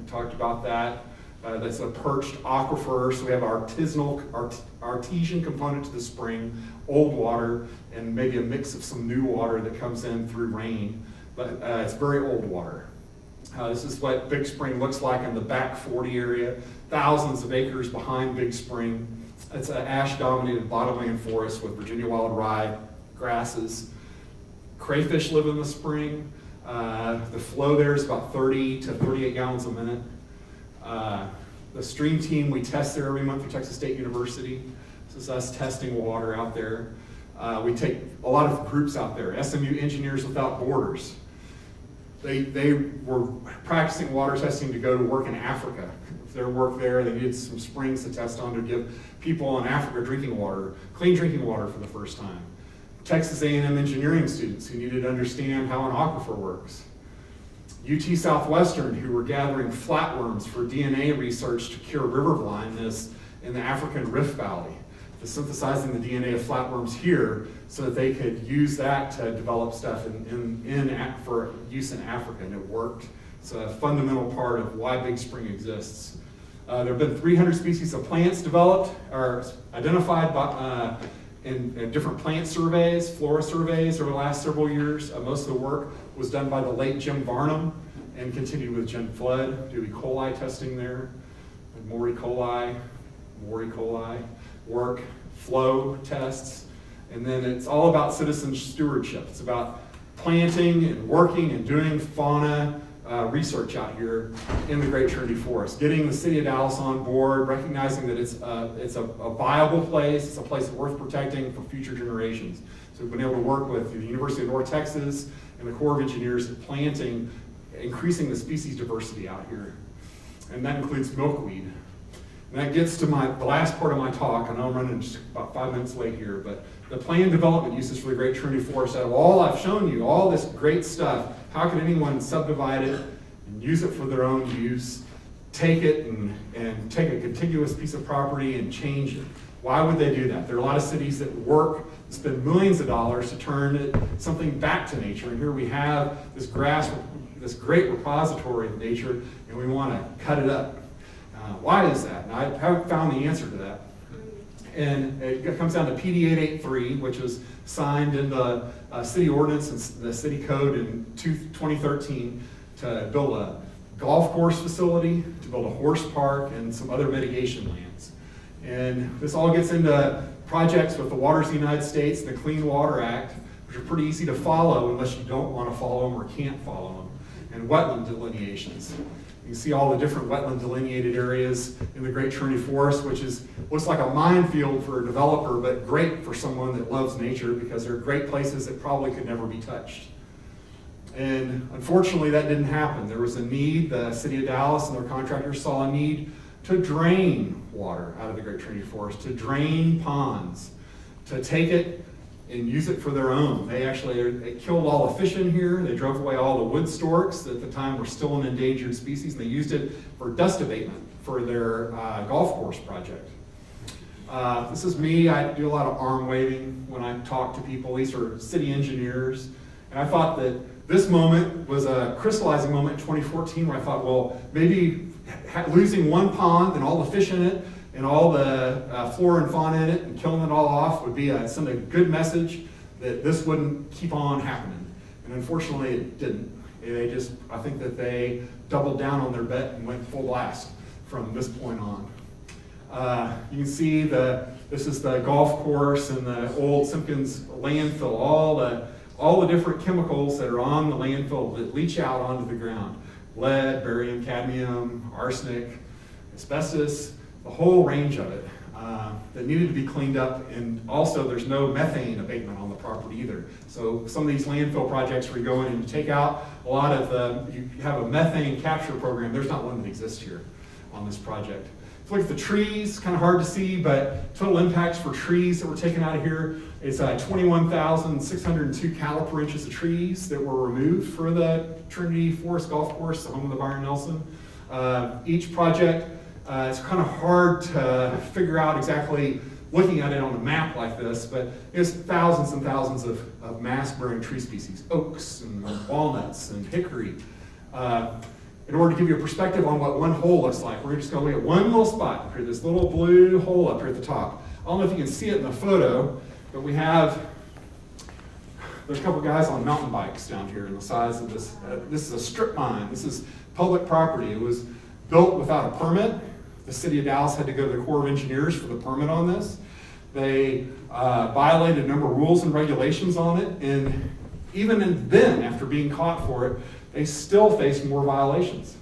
talked about that. That's a perched aquifer, so we have artesian component to the spring, old water, and maybe a mix of some new water that comes in through rain, but it's very old water. This is what Big Spring looks like in the back 40 area, thousands of acres behind Big Spring. It's an ash-dominated bottomland forest with Virginia wild rye grasses. Crayfish live in the spring. The flow there is about 30 to 38 gallons a minute. The stream team, we test there every month for Texas State University. This is us testing water out there. We take a lot of groups out there. SMU Engineers Without Borders. They were practicing water testing to go to work in Africa. If their work there, they needed some springs to test on to give people in Africa drinking water, clean drinking water for the first time. Texas A&M engineering students who needed to understand how an aquifer works. UT Southwestern, who were gathering flatworms for DNA research to cure river blindness in the African Rift Valley, to synthesizing the DNA of flatworms here so that they could use that to develop stuff for use in Africa, and it worked. It's a fundamental part of why Big Spring exists. There have been 300 species of plants developed or identified in different plant surveys, flora surveys over the last several years. Most of the work was done by the late Jim Varnum and continued with Jen Flood, do E. coli testing there, and more E. coli work, flow tests, and then it's all about citizen stewardship. It's about planting and working and doing fauna research out here in the Great Trinity Forest, getting the city of Dallas on board, recognizing that it's a viable place, it's a place worth protecting for future generations. So we've been able to work with the University of North Texas and the Corps of Engineers at planting, increasing the species diversity out here. And that includes milkweed. And that gets to the last part of my talk. I know I'm running just about 5 minutes late here, but the planned development uses for the Great Trinity Forest, out of all I've shown you, all this great stuff, how can anyone subdivide it and use it for their own use, take it and take a contiguous piece of property and change it? Why would they do that? There are a lot of cities that spend millions of dollars to turn something back to nature. And here we have this great repository of nature, and we want to cut it up. Why is that? And I haven't found the answer to that. And it comes down to PD 883, which was signed in the city ordinance and the city code in 2013 to build a golf course facility, to build a horse park, and some other mitigation lands. And this all gets into projects with the Waters of the United States, the Clean Water Act, which are pretty easy to follow unless you don't want to follow them or can't follow them, and wetland delineations. You can see all the different wetland delineated areas in the Great Trinity Forest, which looks like a minefield for a developer, but great for someone that loves nature because they're great places that probably could never be touched. And unfortunately, that didn't happen. There was a need. The city of Dallas and their contractors saw a need to drain water out of the Great Trinity Forest, to drain ponds, to take it and use it for their own. They killed all the fish in here. They drove away all the wood storks that at the time were still an endangered species, and they used it for dust abatement for their golf course project. This is me. I do a lot of arm waving when I talk to people. These are city engineers. And I thought that this moment was a crystallizing moment in 2014 where I thought, well, maybe losing one pond and all the fish in it and all the flora and fauna in it and killing it all off would be send a good message that this wouldn't keep on happening. And unfortunately, it didn't. I think that they doubled down on their bet and went full blast from this point on. You can see this is the golf course and the old Simpkins landfill, all the different chemicals that are on the landfill that leach out onto the ground. Lead, barium, cadmium, arsenic, asbestos, the whole range of it that needed to be cleaned up. And also there's no methane abatement on the property either. So some of these landfill projects where you go in and you take out a lot of you have a methane capture program. There's not one that exists here on this project. So look at the trees, kind of hard to see, but total impacts for trees that were taken out of here is 21,602 caliper inches of trees that were removed for the Trinity Forest Golf Course, the home of the Byron Nelson. Each project, it's kind of hard to figure out exactly looking at it on a map like this, but there's thousands and thousands of mass-bearing tree species, oaks and walnuts and hickory. In order to give you a perspective on what one hole looks like, we're just going to look at one little spot up here, this little blue hole up here at the top. I don't know if you can see it in the photo, but there's a couple guys on mountain bikes down here in the size of this. This is a strip mine. This is public property. It was built without a permit. The city of Dallas had to go to the Corps of Engineers for the permit on this. They violated a number of rules and regulations on it, and even then, after being caught for it, they still face more violations.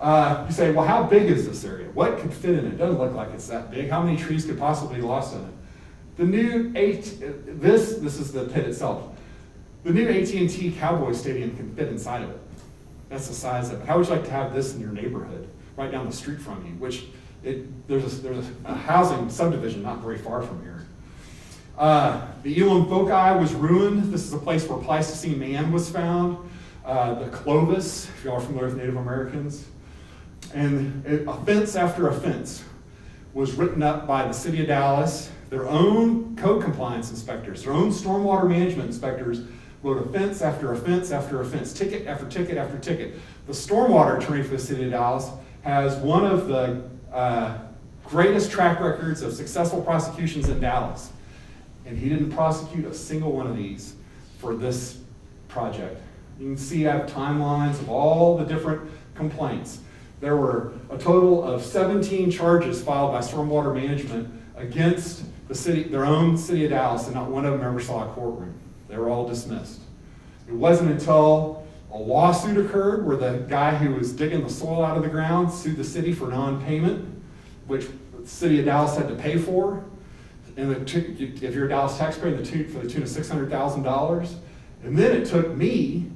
You say, well, how big is this area? What could fit in it? It doesn't look like it's that big. How many trees could possibly be lost in it? The new this is the pit itself. The new AT&T Cowboy Stadium can fit inside of it. That's the size of it. How would you like to have this in your neighborhood, right down the street from you? There's a housing subdivision not very far from here. The Elam Foci was ruined. This is a place where Pleistocene man was found. The Clovis, if y'all are familiar with Native Americans. And offense after offense was written up by the city of Dallas. Their own code compliance inspectors, their own stormwater management inspectors wrote offense after offense after offense, ticket after ticket after ticket. The stormwater attorney for the city of Dallas has one of the greatest track records of successful prosecutions in Dallas. And he didn't prosecute a single one of these for this project. You can see I have timelines of all the different complaints. There were a total of 17 charges filed by stormwater management against the city, their own city of Dallas, and not one of them ever saw a courtroom. They were all dismissed. It wasn't until a lawsuit occurred where the guy who was digging the soil out of the ground sued the city for non-payment, which the city of Dallas had to pay for. And if you're a Dallas taxpayer, for the tune of $600,000. And then it took me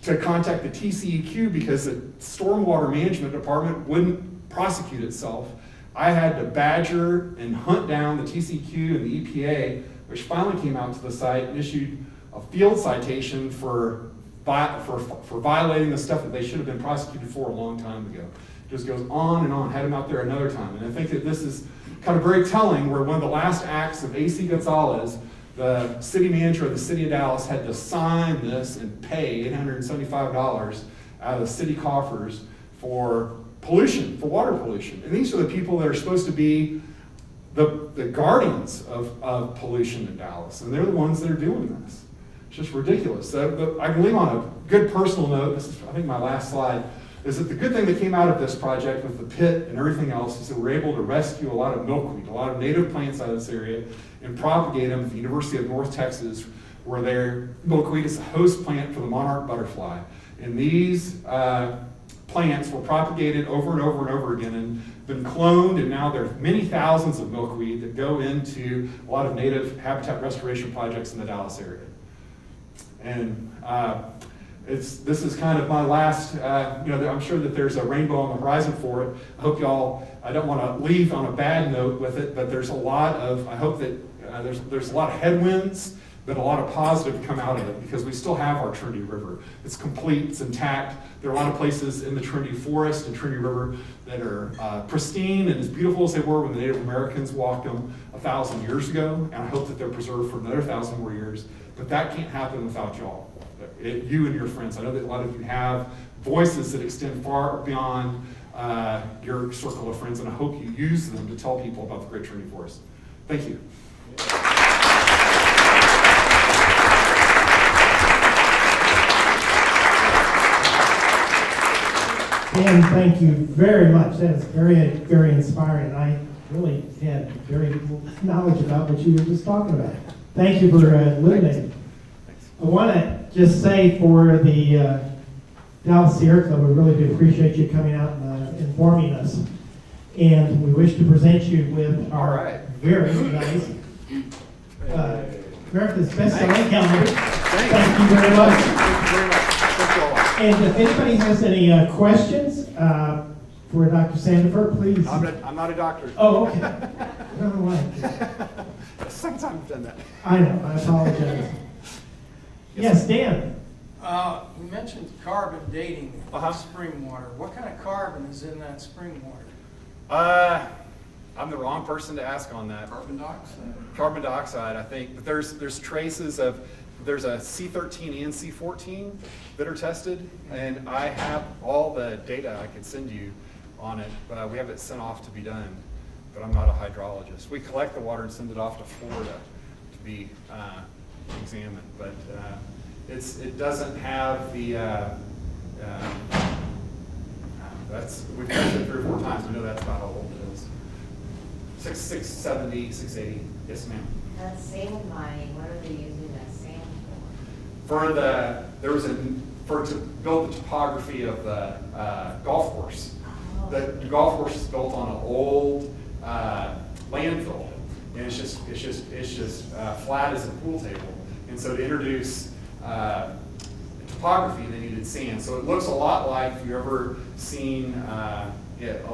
to contact the TCEQ because the stormwater management department wouldn't prosecute itself I had to badger and hunt down the TCQ and the EPA, which finally came out to the site and issued a field citation for violating the stuff that they should have been prosecuted for a long time ago. It just goes on and on. Had them out there another time. And I think that this is kind of very telling, where one of the last acts of A.C. Gonzalez, the city manager of the city of Dallas, had to sign this and pay $875 out of the city coffers for pollution, for water pollution. And these are the people that are supposed to be the guardians of pollution in Dallas. And they're the ones that are doing this. It's just ridiculous. So, I can leave on a good personal note. This is, I think, my last slide. Is that the good thing that came out of this project with the pit and everything else is that we're able to rescue a lot of milkweed, a lot of native plants out of this area, and propagate them at the University of North Texas, where their milkweed is the host plant for the monarch butterfly. And these plants were propagated over and over and over again and been cloned, and now there are many thousands of milkweed that go into a lot of native habitat restoration projects in the Dallas area. And this is kind of my last, I'm sure that there's a rainbow on the horizon for it. I hope y'all, I don't want to leave on a bad note with it, but there's a lot of, I hope that there's a lot of headwinds, but a lot of positive come out of it, because we still have our Trinity River. It's complete, it's intact. There are a lot of places in the Trinity Forest and Trinity River that are pristine and as beautiful as they were when the Native Americans walked them 1,000 years ago, and I hope that they're preserved for another 1,000 more years, but that can't happen without y'all. You and your friends. I know that a lot of you have voices that extend far beyond your circle of friends, and I hope you use them to tell people about the Great Trinity Forest. Thank you. Dan, thank you very much. That is very, very inspiring. I really had very little knowledge about what you were just talking about. Thank you for illuminating. I want to just say for the Dallas Sierra Club, we really do appreciate you coming out and informing us. And we wish to present you with our very nice America's Best-Selling Calendar. Thank you very much. Thank you very much. Thank you all. And if anybody has any questions for Dr. Sandifer, please. I'm not a doctor. Oh, okay. I don't know why. The second time I've done that. I know, I apologize. Yes, Dan. You mentioned carbon dating of spring water. What kind of carbon is in that spring water? I'm the wrong person to ask on that. Carbon dioxide. Carbon dioxide, I think. But there's traces of, there's a C13 and C14 that are tested, and I have all the data I can send you on it, but we have it sent off to be done. But I'm not a hydrologist. We collect the water and send it off to Florida to be examined, but it doesn't have the we've tested it 3 or 4 times. We know that's about how old it is. 670, 680. Yes, ma'am. That sand mining, what are they using that sand for? To build the topography of the golf course. The golf course is built on an old landfill, and it's just flat as a pool table. And so to introduce topography, they needed sand. So it looks a lot like, if you've ever seen a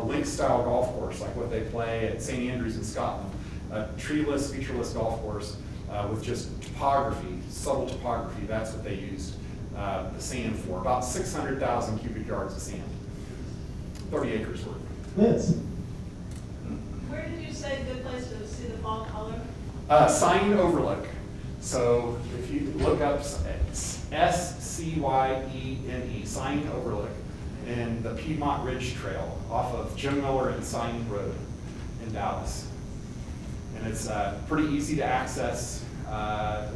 link-style golf course, like what they play at St. Andrews in Scotland, a treeless, featureless golf course with just topography, subtle topography. That's what they used the sand for. About 600,000 cubic yards of sand, 30 acres worth. Liz. Where did you say a good place to see the fall color? Scyene Overlook. So if you look up S-C-Y-E-N-E, Scyene Overlook, and the Piedmont Ridge Trail off of Jim Miller and Scyene Road in Dallas. And it's pretty easy to access.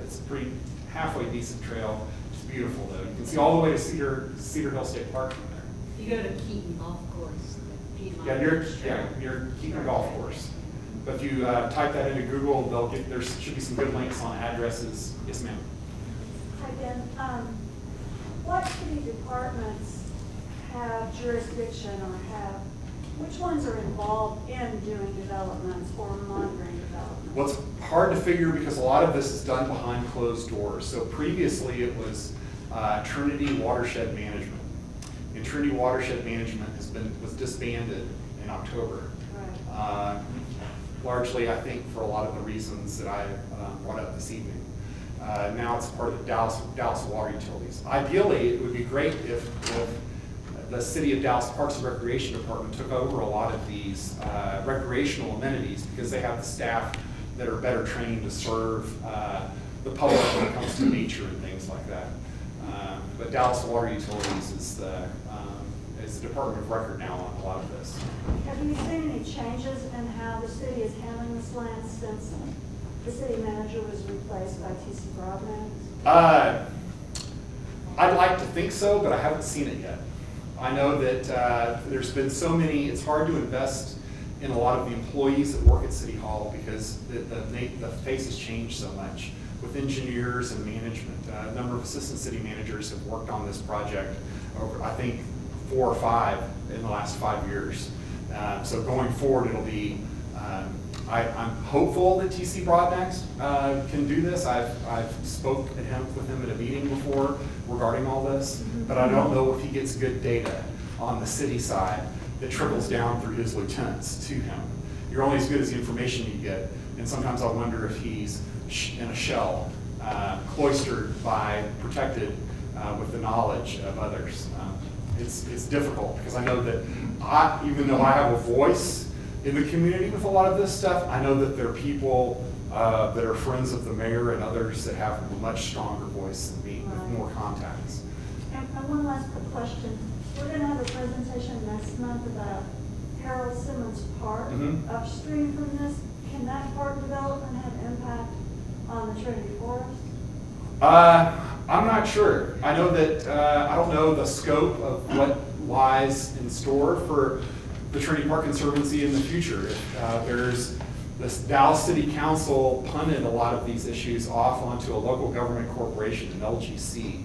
It's a pretty halfway decent trail. It's beautiful though. You can see all the way to Cedar Hill State Park from there. You go to Keaton Golf Course. Yeah, near Keaton Golf Course. But if you type that into Google, there should be some good links on addresses. Yes, ma'am. Hi, Ben. What city departments have jurisdiction or which ones are involved in doing developments or monitoring developments? Well, it's hard to figure because a lot of this is done behind closed doors. So previously it was Trinity Watershed Management. And Trinity Watershed Management was disbanded in October. Right. largely, I think, for a lot of the reasons that I brought up this evening. Now it's part of the Dallas Water Utilities. Ideally, it would be great if the City of Dallas Parks and Recreation Department took over a lot of these recreational amenities, because they have the staff that are better trained to serve the public when it comes to nature and things like that. But Dallas Water Utilities is the department of record now on a lot of this. Have you seen any changes in how the city is handling this land since the city manager was replaced by T.C. Broadnax? I'd like to think so, but I haven't seen it yet. I know that there's been so many, it's hard to invest in a lot of the employees that work at City Hall, because the face has changed so much with engineers and management. A number of assistant city managers have worked on this project over, I think, 4 or 5 in the last 5 years. So going forward, it'll be, I'm hopeful that T.C. Broadnax can do this. I've spoke with him at a meeting before regarding all this, but I don't know if he gets good data on the city side that trickles down through his lieutenants to him. You're only as good as the information you get, and sometimes I wonder if he's in a shell, cloistered protected with the knowledge of others. It's difficult, because I know that even though I have a voice in the community with a lot of this stuff, I know that there are people that are friends of the mayor and others that have a much stronger voice than me, with more contacts. And one last quick question. We're going to have a presentation next month about Harold Simmons Park. Upstream from this, can that park development have impact on the Trinity Forest? I'm not sure. I know that, I don't know the scope of what lies in store for the Trinity Park Conservancy in the future. There's this Dallas City Council punted a lot of these issues off onto a local government corporation, an LGC,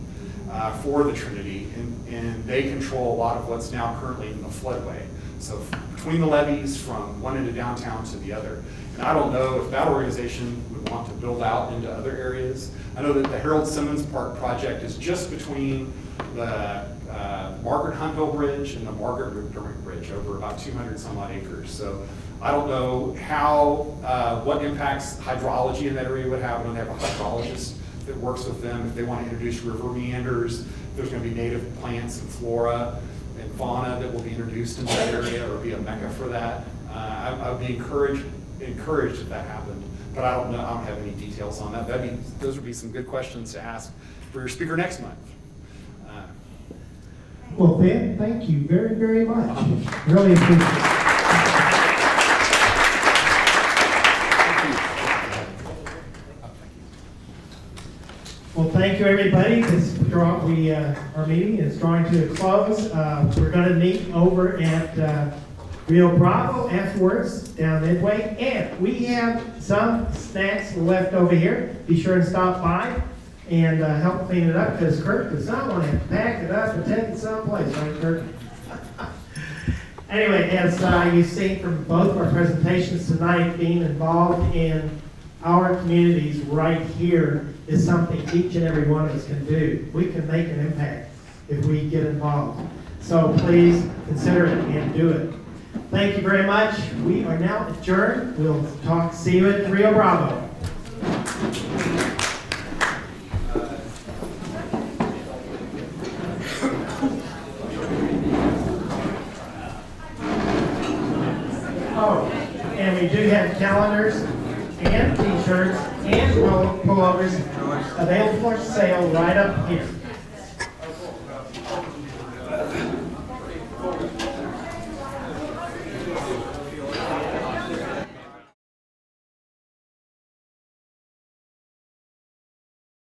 for the Trinity, and they control a lot of what's now currently in the floodway. So between the levees from one end of downtown to the other. And I don't know if that organization would want to build out into other areas. I know that the Harold Simmons Park project is just between the Margaret Huntville Bridge and the Margaret McDermott Bridge, over about 200 some odd acres. So I don't know what impacts hydrology in that area would have. I know they have a hydrologist that works with them if they want to introduce river meanders. There's going to be native plants and flora and fauna that will be introduced in that area, or be a mecca for that. I would be encouraged if that happened, but I don't know. I don't have any details on that. Those would be some good questions to ask for your speaker next month. Well, Ben, thank you very, very much. Really appreciate it. Well, thank you, everybody. Our meeting is drawing to a close. We're going to meet over at Rio Bravo afterwards, down Midway, and we have some snacks left over here. Be sure and stop by and help clean it up, because Kurt does not want to pack it up and take it someplace, right, Kurt? Anyway, as you've seen from both of our presentations tonight, being involved in our communities right here is something each and every one of us can do. We can make an impact if we get involved. So please consider it and do it. Thank you very much. We are now adjourned. We'll see you at Rio Bravo. Oh, and we do have calendars and t-shirts and pullovers available for sale right up here.